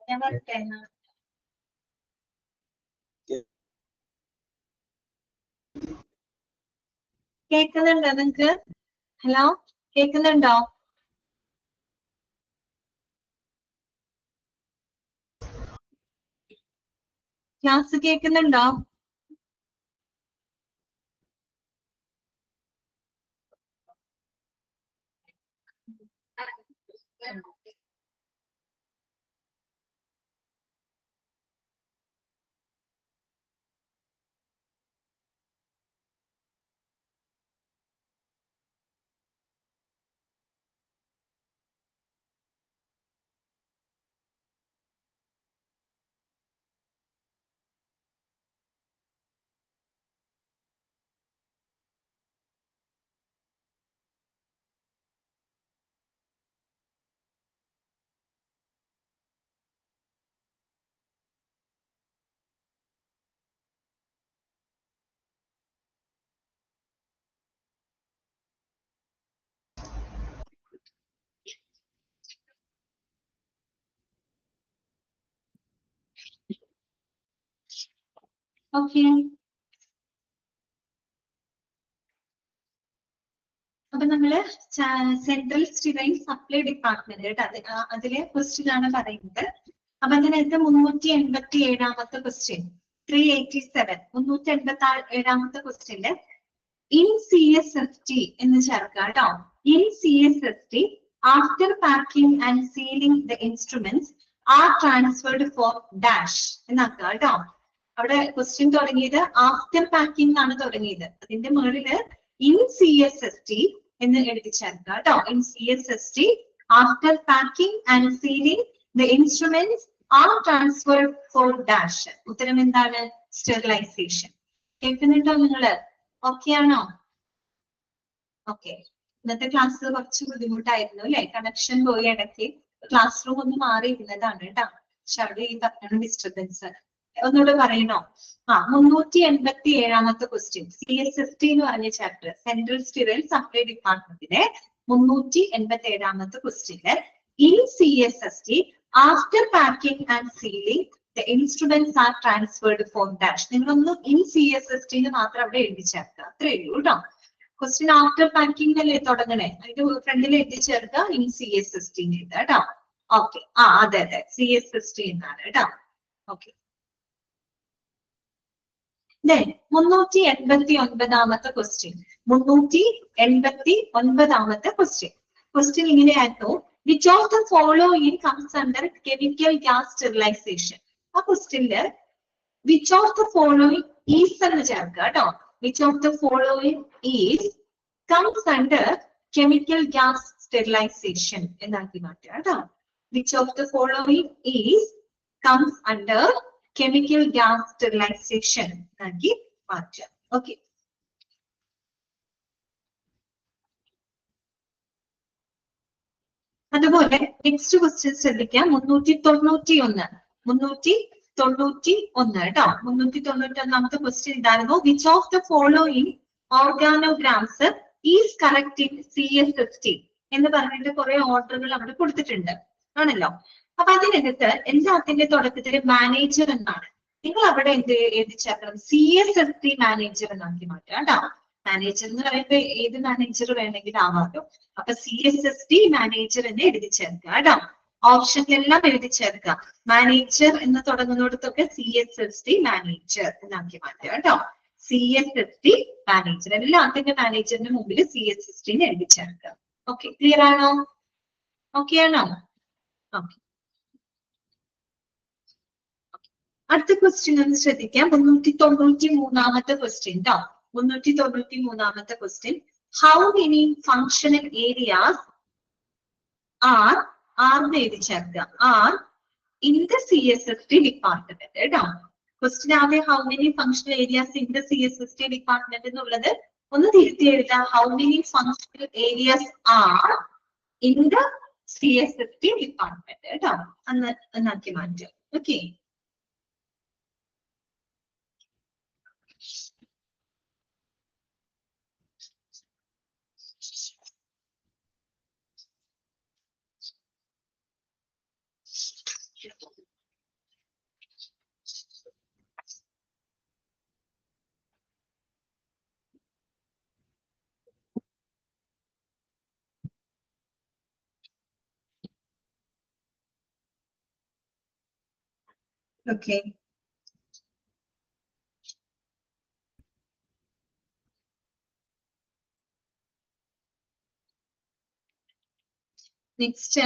ഞാൻ വരട്ടെ എന്നാ. കേൾക്കുന്നുണ്ടോ നിങ്ങക്ക്? ഹലോ, കേൾക്കുന്നുണ്ടോ? ക്ലാസ് കേൾക്കുന്നുണ്ടോ? Okay. അപ്പൊ നമ്മള് സെൻട്രൽ സ്റ്റീറൈൻ സപ്ലൈ ഡിപ്പാർട്ട്മെന്റ് കേട്ടോ, അതിലെ ക്വസ്റ്റ്യൻ ആണ് പറയുന്നത്. അപ്പൊ അതിനകത്ത് 387ാമത്തെ ക്വസ്റ്റ്യൻ 387 387ാമത്തെ ക്വസ്റ്റ്യനില് ഇൻ CSST എന്ന് ചേർക്കുക കേട്ടോ. In CSST after packing and sealing the instruments are transferred for dash എന്നാക്കുക കേട്ടോ. അവിടെ ക്വസ്റ്റ്യൻ തുടങ്ങിയത് ആഫ്റ്റർ പാക്കിംഗ് ആണ് തുടങ്ങിയത്. അതിന്റെ മുകളില് ഇൻ CSST എന്ന് എഴുതി ചേർക്കുക കേട്ടോ. In CSST after packing and sealing the instruments are transferred for dash. ഉത്തരം എന്താണ്? സ്റ്റെറിലൈസേഷൻ. കേൾക്കുന്നുണ്ടോ നിങ്ങള്? ഓക്കെ ആണോ? ഓക്കെ. ഇന്നത്തെ ക്ലാസ് കുറച്ച് ബുദ്ധിമുട്ടായിരുന്നു അല്ലെ? കണക്ഷൻ പോയി ഇടയ്ക്ക്. ക്ലാസ് റൂം ഒന്ന് മാറിയിരുന്നതാണ് കേട്ടോ. പക്ഷെ അവിടെ ഈ പറഞ്ഞ ഡിസ്റ്റർബൻസ്. ഒന്നുകൂടെ പറയണോ? 387ാമത്തെ ക്വസ്റ്റ്യൻ CSST എന്ന് പറഞ്ഞ ചാപ്റ്റർ, സെൻട്രൽ സ്റ്റീറൈൻ സപ്ലൈ ഡിപ്പാർട്ട്മെന്റിലെ 387ാമത്തെ ക്വസ്റ്റ്യനില് in CSST after packing and sealing the instruments are transferred for dash. നിങ്ങളൊന്ന് ഇൻ CSST മാത്രം അവിടെ എഴുതി ചേർക്കുക. അത്രേ ഉള്ളൂ കേട്ടോ. ക്വസ്റ്റ്യൻ ആഫ്റ്റർ പാക്കിംഗ് അല്ലേ തുടങ്ങണേ, അതിന്റെ ഫ്രണ്ടിൽ എഴുതി ചേർക്കുക ഇൻ CSST കേട്ടോ. ഓക്കെ. അതെ അതെ, CSST എന്നാണ് കേട്ടോ. ഓക്കെ. 389ാമത്തെ ക്വസ്റ്റ്യൻ 389ാമത്തെ ക്വസ്റ്റ്യൻ ഇങ്ങനെയായിരുന്നു. Which of the following comes under chemical gas sterilization. ആ ക്വസ്റ്റ്യനില് which of the following is എന്ന് ചേർക്കുക കേട്ടോ. Which of the following is comes under chemical gas sterilization എന്നാക്കി മാറ്റുക കേട്ടോ. Which of the following is comes under chemical gas sterilization എന്നാക്കി മാറ്റുക. ഓക്കെ. അതുപോലെ നെക്സ്റ്റ് ക്വസ്റ്റ്യൻ ശ്രദ്ധിക്കാം. 391 കേട്ടോ. 391ാമത്തെ ക്വസ്റ്റ്യൻ ഇതായിരുന്നു. Which of the following organograms is correct in CSST എന്ന് പറഞ്ഞിട്ട് കുറെ ഓർഡറുകൾ അവിടെ കൊടുത്തിട്ടുണ്ട് ആണല്ലോ. അപ്പൊ അതിനകത്ത് എല്ലാത്തിന്റെ തുടക്കത്തിൽ മാനേജർ എന്നാണ്. നിങ്ങൾ അവിടെ എന്ത് എഴുതി ചേർക്കണം? CSST മാനേജർ എന്നാക്കി മാറ്റുക കേട്ടോ. മാനേജർ എന്ന് പറയുമ്പോ ഏത് മാനേജർ വേണമെങ്കിലും ആവാമല്ലോ. അപ്പൊ CSST മാനേജർ എന്ന് എഴുതി ചേർക്കുക കേട്ടോ. ഓപ്ഷനിലെല്ലാം എഴുതി ചേർക്കുക. മാനേജർ എന്ന് തുടങ്ങുന്നിടത്തൊക്കെ CSST മാനേജർ എന്നാക്കി മാറ്റുക കേട്ടോ. CSST മാനേജർ, എല്ലാത്തിന്റെ മാനേജറിന്റെ മുമ്പിൽ CSST എഴുതി ചേർക്കുക. ഓക്കെ, ക്ലിയർ ആണോ? ഓക്കെ ആണോ? ഓക്കെ. അടുത്ത ക്വസ്റ്റ്യൻ ഒന്ന് ശ്രദ്ധിക്കാം. 393ാമത്തെ ക്വസ്റ്റ്യൻ ട്ടോ. 393ാമത്തെ question. How many functional areas are എഴുതി ചേർക്കുക. Are in the CSST department കേട്ടോ. ക്വസ്റ്റ്യൻ ആദ്യം how many functional areas in the CSST department എന്നുള്ളത് ഒന്ന് തിരുത്തി എഴുതാം. How many functional areas are in the CSST department കേട്ടോ. എന്നാക്കി മാറ്റുക. ഓക്കെ. Okay. Next.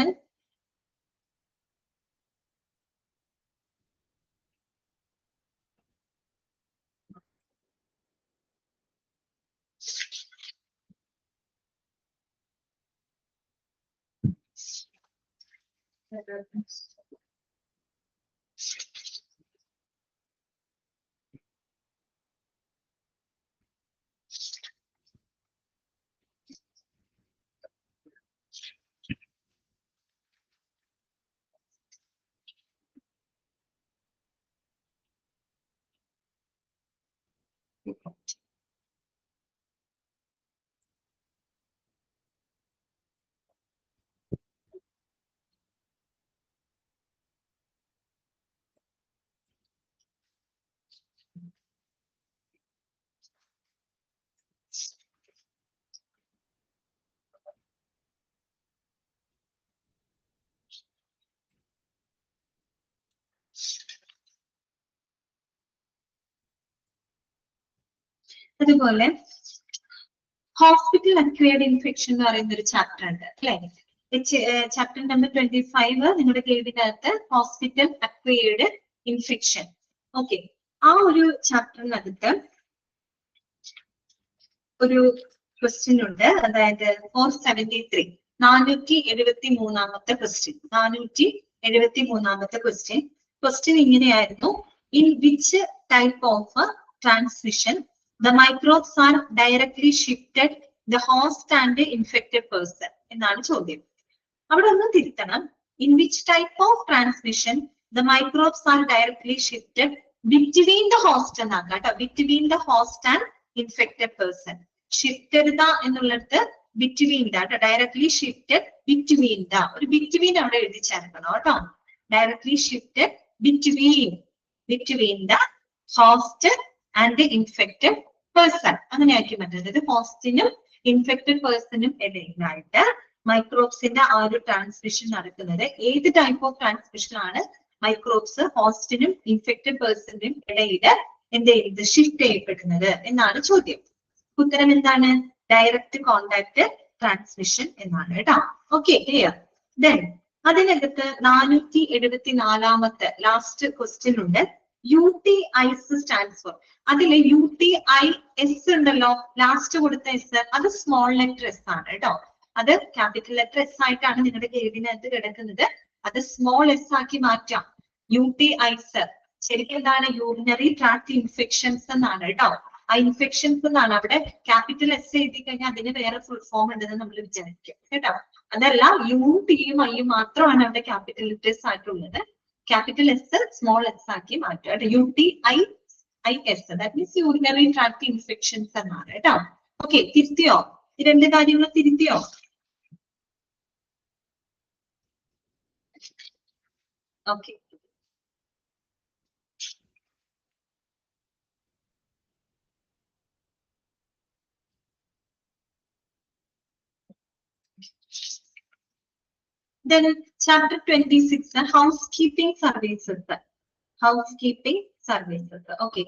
അതുപോലെ ഹോസ്പിറ്റൽ അക്വയർഡ് ഇൻഫെക്ഷൻ എന്ന് പറയുന്ന ഒരു ചാപ്റ്റർ ഉണ്ട് അല്ലെ. ചാപ്റ്റർ നമ്പർ 25 നിങ്ങളുടെ കേൾവിനകത്ത് ഹോസ്പിറ്റൽ അക്വയർഡ് ഇൻഫെക്ഷൻ. ഓക്കെ, ആ ഒരു ചാപ്റ്ററിനകത്ത് ഒരു ക്വസ്റ്റ്യൻ ഉണ്ട്, അതായത് 473 473 ക്വസ്റ്റ്യൻ. 473 ക്വസ്റ്റ്യൻ ഇങ്ങനെയായിരുന്നു: in which type of transmission the microbes are directly shifted the host and the infected person എന്നാണ് ചോദ്യം. അവിടെ ഒന്ന് തിരുത്തണം. In which type of transmission the microbes are directly shifted between the host എന്നാണ് കേട്ടോ. between the host and infected person. shifted എന്നുള്ളത് between directly shifted between ഒരു between അവിടെ എഴുതി ചേർക്കണം കേട്ടോ. directly shifted between the host and the infected person. അങ്ങനെയാക്കി പറ്റുന്നത് ഹോസ്റ്റിനും infected പേഴ്സണും ഇടയിലായിട്ട് മൈക്രോബ്സിന്റെ ആ ഒരു ട്രാൻസ്മിഷൻ നടക്കുന്നത്. ഏത് ടൈപ്പ് ഓഫ് ട്രാൻസ്മിഷൻ ആണ് മൈക്രോബ്സ് ഹോസ്റ്റിനും ഇൻഫെക്റ്റഡ് പേഴ്സണിനും ഇടയിൽ എന്ത് ചെയ്യുന്നത്, ഷിഫ്റ്റ് ചെയ്യപ്പെടുന്നത് എന്നാണ് ചോദ്യം. ഉത്തരം എന്താണ്? ഡയറക്റ്റ് കോണ്ടാക്ട് ട്രാൻസ്മിഷൻ എന്നാണ് കേട്ടോ. Okay, clear. ദെൻ അതിനകത്ത് 474 ലാസ്റ്റ് ക്വസ്റ്റ്യൻ ഉണ്ട്. UTIs stands for. അതില് UTIS ഉണ്ടല്ലോ, ലാസ്റ്റ് കൊടുത്ത എസ്, അത് സ്മോൾ ലെറ്റർ എസ് ആണ് കേട്ടോ. അത് ക്യാപിറ്റൽ ലെറ്റർ എസ് ആയിട്ടാണ് നിങ്ങളുടെ കേൾവിനകത്ത് കിടക്കുന്നത്. അത് സ്മോൾ എസ് ആക്കി മാറ്റാം. UTIs ശരിക്കും എന്താണ്? യൂറിനറി ട്രാക്ട് ഇൻഫെക്ഷൻസ് എന്നാണ് കേട്ടോ. ആ ഇൻഫെക്ഷൻസ് എന്നാണ്. അവിടെ ക്യാപിറ്റൽ എസ് എഴുതി കഴിഞ്ഞാൽ അതിന് വേറെ ഫുൾ ഫോം ഉണ്ടെന്ന് നമ്മൾ വിചാരിക്കും കേട്ടോ. അതല്ല, UTയും ഐയും മാത്രമാണ് അവിടെ ക്യാപിറ്റൽ ലെറ്റേഴ്സ് ആയിട്ടുള്ളത്. ക്യാപിറ്റൽ എസ് സ്മോൾ എസ് ആക്കി മാറ്റുക. UTIS that means urinary tract infections എന്നാണ് കേട്ടോ. ഓക്കെ, തിരുത്തിയോ? ഈ രണ്ട് കാര്യങ്ങൾ തിരുത്തിയോ? Okay, then chapter 26 housekeeping services. Okay,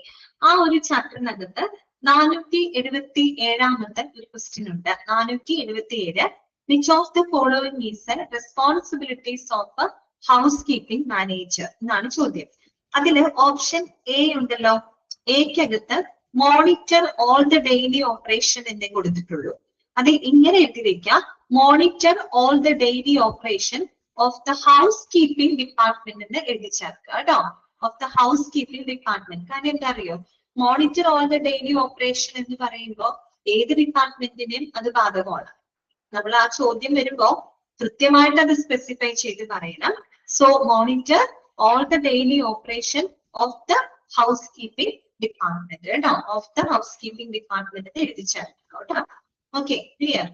ആ ഒരു ചാപ്റ്ററിനകത്ത് 477 ഒരു ക്വസ്റ്റ്യൻ ഉണ്ട്. 477 which of the following is responsibilities of house keeping manager എന്നാണ് ചോദ്യം. അതില് ഓപ്ഷൻ എ ഉണ്ടല്ലോ, എക്കകത്ത് monitor all the daily operation എന്നേ കൊടുത്തിട്ടുള്ളൂ. അത് ഇങ്ങനെ എഴുതി വെക്കാം, monitor all the daily operation of the house keeping department എന്ന് എഴുതി ചേർക്കുക കേട്ടോ. Of the house keeping department. കാരണം എന്താ അറിയോ, monitor all the daily operation എന്ന് പറയുമ്പോൾ ഏത് ഡിപ്പാർട്ട്മെന്റിനും അത് ബാധകമാണ്. നമ്മൾ ആ ചോദ്യം വരുമ്പോ കൃത്യമായിട്ട് അത് സ്പെസിഫൈ ചെയ്ത് പറയണം. So monitor all the daily operation of the house keeping department കേട്ടോ. Of the house keeping department എഴുതി ചേർക്കുക കേട്ടോ. Okay, clear.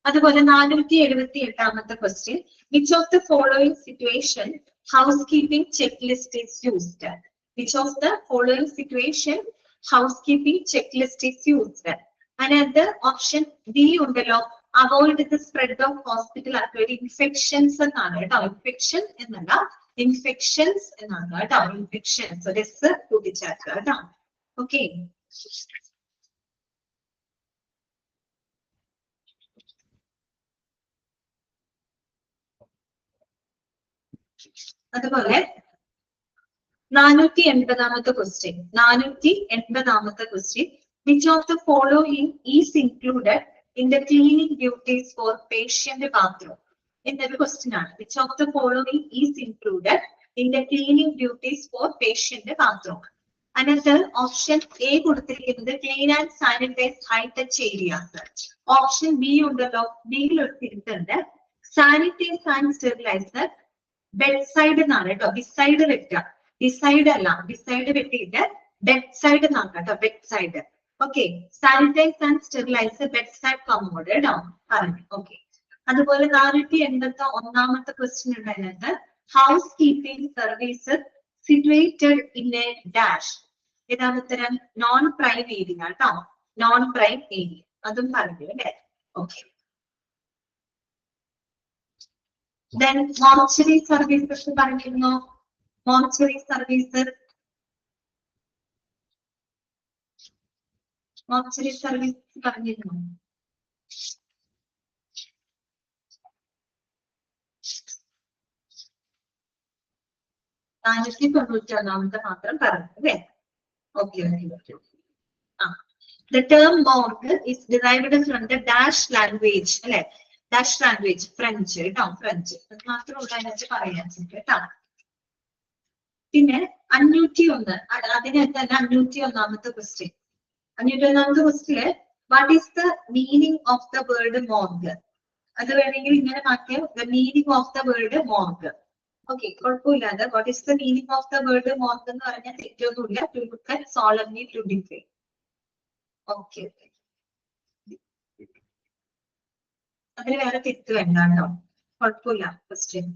അതുപോലെ 478 question which of the following situation house keeping check list is used. Which of the following situation house keeping check list is used. അതിനകത്ത് option D ഉണ്ടല്ലോ, avoid the spread of hospital acquired infections എന്നാണ് കേട്ടോ. Infection എന്നല്ല, infections എന്നാണ് കേട്ടോ. Infections des കൂട്ടിച്ചേർക്കുക കേട്ടോ. Okay, അതുപോലെ 480 question. 480 question which of the following is included in the cleaning duties for patient bathroom എന്നൊരു ക്വസ്റ്റ്യൻ ആണ്. Which of the following is included in the cleaning duties for patient bathroom. അതിനകത്ത് option A കൊടുത്തിരിക്കുന്നത് clean and sanitize high touch areas. Option B ഉണ്ടല്ലോ, ബിയിൽ ഒരു തിരുത്തുണ്ട്, sanitize and sterilizer bed side എന്നാണ് കേട്ടോ. ബിസൈഡ് വെക്കുക, ഡിസൈഡ് അല്ല, ഡിസൈഡ് വെട്ടിയിട്ട് ബെഡ് സൈഡ് എന്നാണ് കേട്ടോ. Bed side. Okay, sanitise and sterilizer bed side commode കേട്ടോ പറഞ്ഞു. ഓക്കെ, അതുപോലെ 481 ക്വസ്റ്റ്യൻ ഉണ്ട്. അതിനകത്ത് house keeping services situated in A dash. ഏതാണ് ഉത്തരം? നോൺ പ്രൈം ഏരിയ കേട്ടോ. നോൺ പ്രൈം ഏരിയ അതും പറഞ്ഞു അല്ലേ. ഓക്കെ, then mortuary services പറഞ്ഞിരുന്നു. മോർച്ചറി സർവീസ്, മോർച്ചറി സർവീസ് പറഞ്ഞിരുന്നു. നാനൂറ്റി തൊണ്ണൂറ്റൊന്നാമത്തെ മാത്രം പറഞ്ഞു അല്ലേ? Okay okay. The term morgue is derived from the Dutch language, അല്ലെ? Dutch language, French കേട്ടോ, French. അത് മാത്രമുള്ള അതിനകത്ത് പറയാൻ കേട്ടോ. പിന്നെ 501, അതിനകത്ത് തന്നെ 501ാമത്തെ ക്വസ്റ്റ്യൻ. 501ാമത്തെ question, what is the meaning of the word morgue? അത് വേണമെങ്കിൽ ഇങ്ങനെ മാറ്റിയാൽ the meaning of the word morgue. Okay, കുഴപ്പമില്ലാതെ what is the meaning of the word morgue എന്ന് പറഞ്ഞാൽ തെറ്റൊന്നുമില്ല. To look at solemnly to define. Okay, അതിന് വേറെ തെറ്റ് വേണ്ട കേട്ടോ, കുഴപ്പമില്ല. ക്വസ്റ്റ്യൻ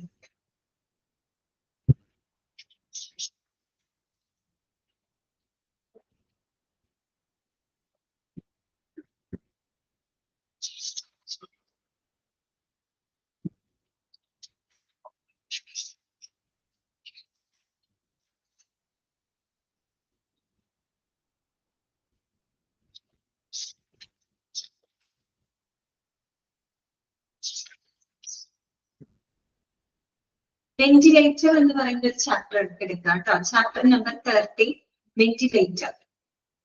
വെന്റിലേറ്റർ എന്ന് പറയുന്ന ഒരു ചാപ്റ്റർ എടുക്കാം കേട്ടോ. Chapter number 30, ventilator.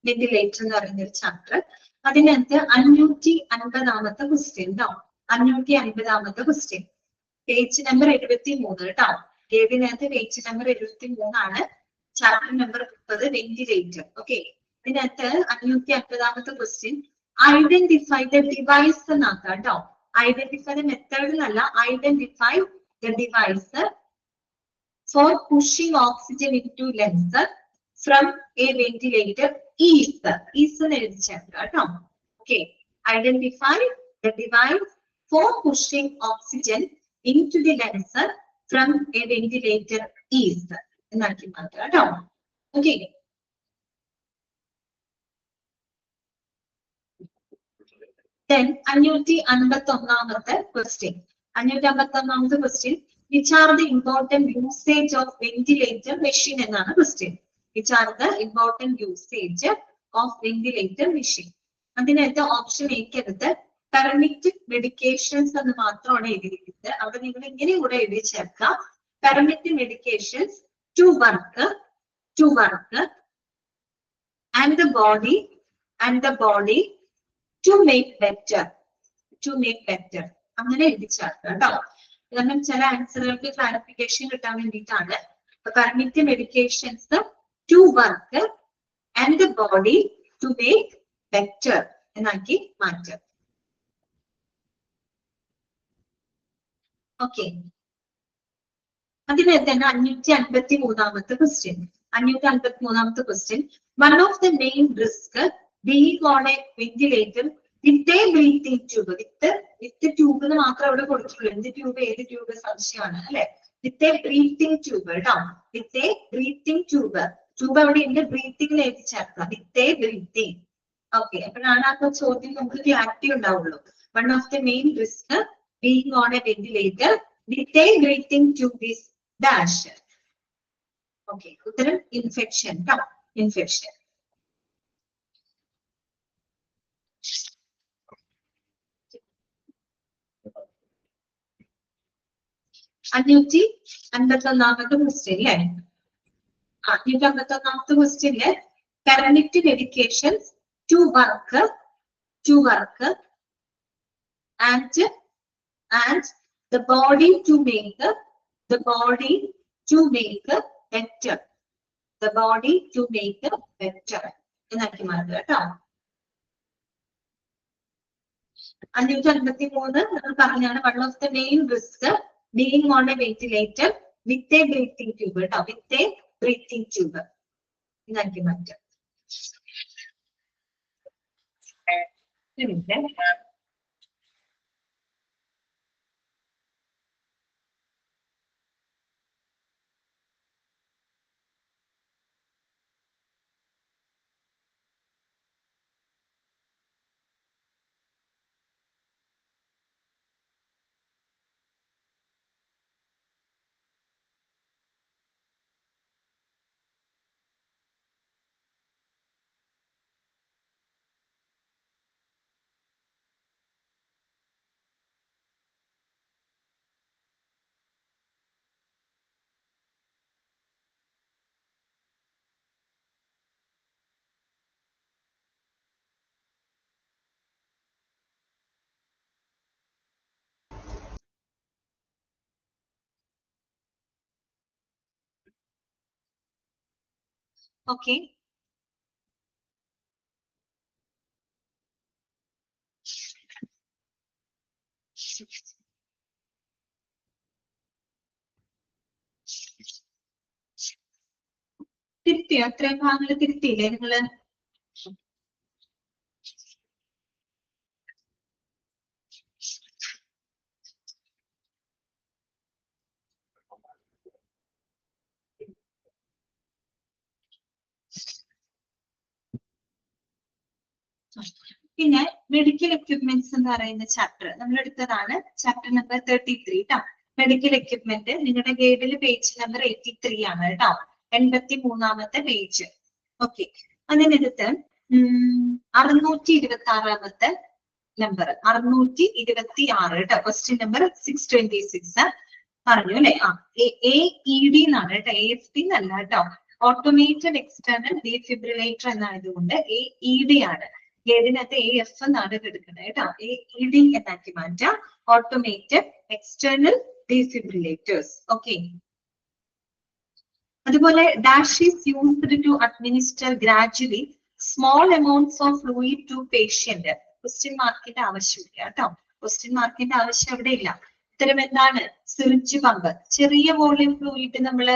വെന്റിലേറ്റർ എന്ന് പറയുന്ന ഒരു ചാപ്റ്റർ. അതിനകത്ത് 550ാമത്തെ ക്വസ്റ്റ്യൻ കേട്ടോ. 550ാമത്തെ ക്വസ്റ്റ്യൻ, പേജ് നമ്പർ 73 കേട്ടോ. ഏതിനകത്ത് page number 73 chapter number 30, ventilator. Okay, ഇതിനകത്ത് 550ാമത്തെ ക്വസ്റ്റ്യൻ, ഐഡന്റിഫൈ ദ ഡിവൈസ് എന്നാക്കാം കേട്ടോ. ഐഡന്റിഫൈ ദ മെത്തേഡിലല്ല, identify the device for pushing oxygen into lungs from a ventilator is എന്ന് എഴുതിച്ചേക്കാം കേട്ടോ. Okay, identify the device for pushing oxygen into the lungs from a ventilator is എന്നാക്കി മാറ്റാം കേട്ടോ. Okay, then 551ാമത്തെ question. 551ാമത്തെ question, which are the important usage of ventilator machine എന്നാണ് question. which are the important usage of ventilator machine? അതിനകത്ത് option എക്കകത്ത് permitted medications എന്ന് മാത്രമാണ് എഴുതിയിരിക്കുന്നത്. അവിടെ നിങ്ങൾ ഇങ്ങനെ കൂടെ എഴുതി ചേർക്കുക, permitted medications to work and the body to make better, അങ്ങനെ എഴുതി ചേർക്കുക കേട്ടോ. കാരണം ചില ആൻസറുകൾക്ക് ക്ലാരിഫിക്കേഷൻ കിട്ടാൻ വേണ്ടിയിട്ടാണ്. Permit medications to work and the body to make better എന്നാക്കി മാറ്റുക. ഓക്കെ, അതിനകത്ത് തന്നെ 553ാമത്തെ ക്വസ്റ്റ്യൻ. 553ാമത്തെ question, one of the main risk being on a ventilator with a breathing tube. With tube എന്ന് മാത്രം അവിടെ കൊടുത്തിട്ടുള്ളൂ. എന്ത് ട്യൂബ്, ഏത് ട്യൂബ് സംശയമാണ് അല്ലെ? വിത്ത് എ ബ്രീത്തിങ് ട്യൂബ് കേട്ടോ. വിത്ത് എ ബ്രീത്തിങ് ട്യൂബ്. ട്യൂബ് അവിടെ ഉണ്ട്, ബ്രീത്തിങ്ങിൽ എഴുതി ചേർക്കുക. വിത്ത് എ ബ്രീത്തിങ്. ഓക്കെ, അപ്പോഴാണ് ആ ചോദ്യം നമുക്ക് ക്ലാരിറ്റി ഉണ്ടാവുള്ളൂ. One of the main risk being on a ventilator with a breathing tube is dash. Okay, ഉത്തരം ഇൻഫെക്ഷൻ കേട്ടോ. ഇൻഫെക്ഷൻ. അഞ്ഞൂറ്റി 51ാമത്തെ ക്വസ്റ്റ്യൻ അല്ലേ? 551ാമത്തെ ക്വസ്റ്റ്യനില് permit medications to work and the body to make better. The body to make better എന്നാക്കി മാറ്റുക കേട്ടോ. 553 നമ്മൾ പറഞ്ഞാണ് one of the main risk being on a ventilator with a breathing tube കേട്ടോ. വിത്ത് എ ബ്രീത്തിങ് ട്യൂബ് എന്നാക്കി മാറ്റുക. Okay. തിരുത്തിയോ? അത്രയും ഭാഗങ്ങൾ തിരുത്തിയില്ലേ നിങ്ങള്? പിന്നെ മെഡിക്കൽ എക്യുപ്മെന്റ്സ് എന്ന് പറയുന്ന ചാപ്റ്റർ നമ്മൾ എടുത്തതാണ്, ചാപ്റ്റർ നമ്പർ 33 കേട്ടോ. മെഡിക്കൽ എക്യുപ്മെന്റ് നിങ്ങളുടെ ഗൈഡിൽ പേജ് നമ്പർ 83 ആണ് കേട്ടോ, 83ാമത്തെ പേജ്. ഓക്കെ, അതിനടുത്ത് 626ാമത്തെ നമ്പർ 626 കേട്ടോ, ക്വസ്റ്റ്യൻ നമ്പർ 626 പറഞ്ഞു അല്ലെ? AED എന്നാണ് കേട്ടോ, AFD എന്നല്ല കേട്ടോ. ഓട്ടോമേറ്റഡ് എക്സ്റ്റേണൽ ഡീഫിബ്രിലേറ്റർ എന്നായതുകൊണ്ട് AED ആണ്. ഏതിനകത്ത് AF എന്നാണ് എടുക്കുന്നത് കേട്ടോ, AED എന്നാക്കി മാറ്റാം, ഓട്ടോമേറ്റഡ് എക്സ്റ്റേണൽ ഡീഫിബ്രിലേറ്റേഴ്സ്. ഓക്കെ. അതുപോലെ dash is used to administer gradually small amounts of fluid to patient. Question മാർക്കിന്റെ ആവശ്യമില്ല കേട്ടോ, ക്വസ്റ്റ്യൻ മാർക്കിന്റെ ആവശ്യം അവിടെ ഇല്ല. ഉത്തരം എന്താണ്? Syringe pump. ചെറിയ വോളിയം ഫ്ലൂയിഡ് നമ്മൾ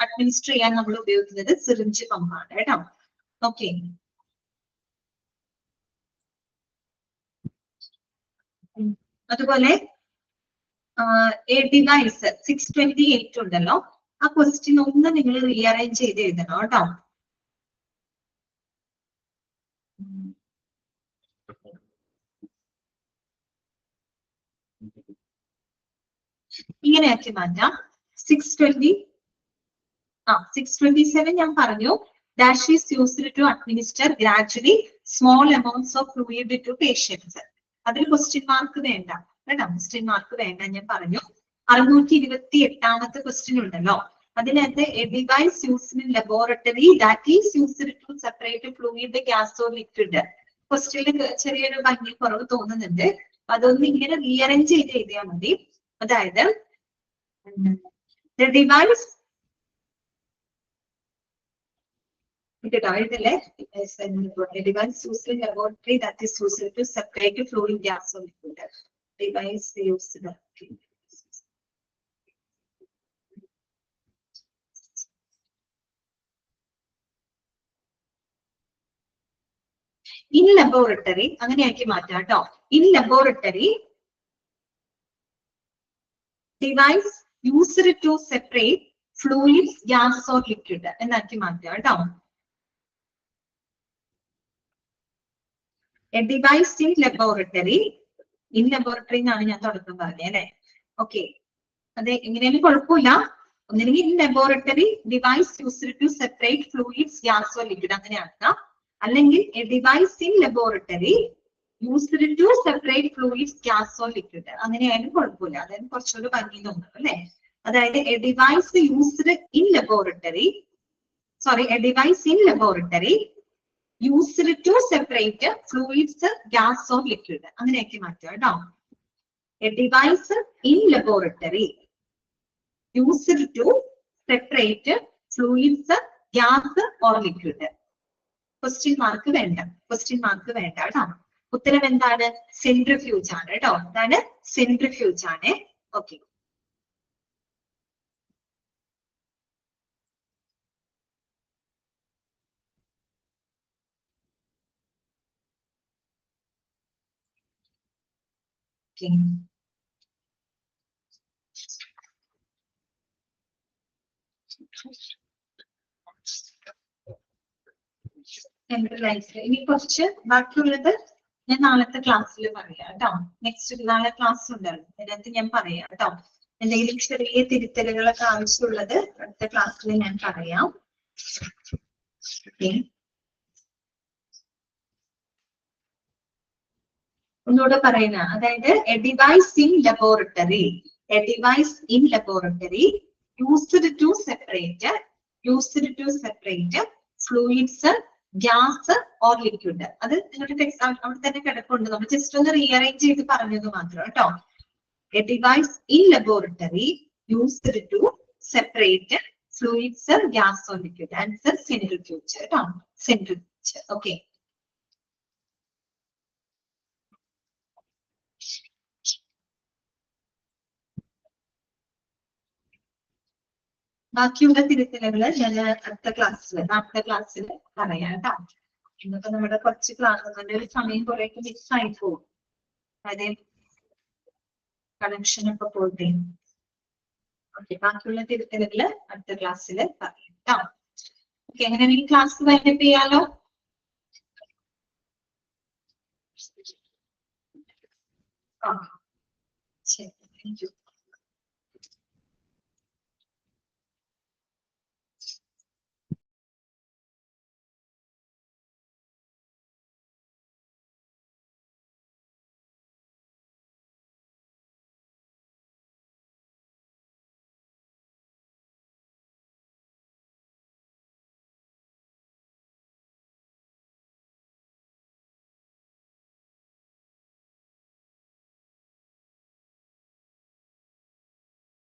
അഡ്മിനിസ്റ്റർ ചെയ്യാൻ നമ്മൾ ഉപയോഗിക്കുന്നത് സിറിഞ്ച് പമ്പാണ് കേട്ടോ. ഓക്കെ. അതുപോലെ എ ഡിവൈസ് 628 ഉണ്ടല്ലോ, ആ ക്വസ്റ്റ്യൻ ഒന്ന് നിങ്ങൾ റീഅറേഞ്ച് ചെയ്ത് എഴുതണം കേട്ടോ. ഇങ്ങനെയാക്കി മാറ്റാം. 627 ഞാൻ പറഞ്ഞു. Dash is used to administer gradually small amounts of fluid to patients. അതിൽ ക്വസ്റ്റ്യൻ മാർക്ക് വേണ്ട കേട്ടോ, ക്വസ്റ്റ്യൻ മാർക്ക് വേണ്ട ഞാൻ പറഞ്ഞു. 628ാമത്തെ ക്വസ്റ്റ്യൻ ഉണ്ടല്ലോ, അതിനകത്ത് a device used in laboratory that is used to separate fluid gas or liquid. ക്വസ്റ്റ്യനിൽ ചെറിയൊരു ഭംഗി കുറവ് തോന്നുന്നുണ്ട്, അതൊന്ന് ഇങ്ങനെ റീഅറേഞ്ച് ചെയ്ത് എഴുതിയാൽ മതി. അതായത് ഡിവൈസ് ഇതിലെ device used in laboratory that is used to separate fluid gas or liquid. Device used in laboratory, അങ്ങനെയാക്കി മാറ്റാം കേട്ടോ. In laboratory device used to separate fluids gas or liquid എന്നാക്കി മാറ്റാം കേട്ടോ. A device in laboratory, in laboratory എന്നാണ് ഞാൻ തുടക്കം പറഞ്ഞത് അല്ലെ? ഓക്കെ, അതെ, എങ്ങനെയാലും കുഴപ്പമില്ല. ഒന്നില്ലെങ്കിൽ in laboratory device used to separate fluids gas or liquid അങ്ങനെ ആക്കാം. അല്ലെങ്കിൽ a device in laboratory used to separate fluids gas or liquid അങ്ങനെയായാലും കുഴപ്പമില്ല. അതായത് കുറച്ചുകൂടി ഭംഗി തോന്നും അല്ലെ? അതായത് a device used in laboratory, sorry, a device in laboratory used to separate fluids gas or liquid അങ്ങനെയൊക്കെ മാറ്റുക കേട്ടോ. A device in laboratory used to separate fluids gas or liquid. Question mark വേണ്ട, ക്വസ്റ്റ്യൻ മാർക്ക് വേണ്ട കേട്ടോ. ഉത്തരം എന്താണ്? Centrifuge ആണ് കേട്ടോ. എന്താണ്? സെൻട്രിഫ്യൂജ് ആണ്. ഓക്കെ. ഇനി കുറച്ച് ബാക്കിയുള്ളത് ഞാൻ നാളത്തെ ക്ലാസ്സിൽ പറയാം കേട്ടോ. നെക്സ്റ്റ് നാളെ ക്ലാസ് ഉണ്ടല്ലോ, അതിനകത്ത് ഞാൻ പറയാം കേട്ടോ. എന്തെങ്കിലും ചെറിയ തിരുത്തലുകളൊക്കെ ആവശ്യമുള്ളത് അടുത്ത ക്ലാസ്സിൽ ഞാൻ പറയാം. ഒന്നുകൂടെ പറയുന്ന, അതായത് a device in laboratory, a device in laboratory used to separate fluids gas or liquid. അത് നിങ്ങളുടെ ടെക്സ്റ്റ് അവിടെ തന്നെ കിടപ്പുണ്ട്, നമ്മൾ ജസ്റ്റ് ഒന്ന് റീഅറേഞ്ച് ചെയ്ത് പറഞ്ഞത് മാത്രം കേട്ടോ. A device in laboratory used to separate fluids, gas or liquid. Answer centrifuge കേട്ടോ. സെൻട്രിഫ്യൂജ്. ഓക്കെ. ബാക്കിയുള്ള തിരുത്തലുകള് ഞാൻ അടുത്ത ക്ലാസ്സിൽ പറയാം കേട്ടോ. ഇന്നിപ്പോ നമ്മുടെ കുറച്ച് ക്ലാസ് ഒരു സമയം കുറേയൊക്കെ മിസ് ആയി പോകും. അതായത് കണക്ഷൻ ഒക്കെ പോയിട്ട്. ഓക്കെ, ബാക്കിയുള്ള തിരുത്തലുകള് അടുത്ത ക്ലാസ്സിൽ പറയാം കേട്ടോ. ഓക്കെ, എങ്ങനെയാണെങ്കിൽ ക്ലാസ് വൈൻഡപ്പ് ചെയ്യാലോ. ശരി, താങ്ക് യു.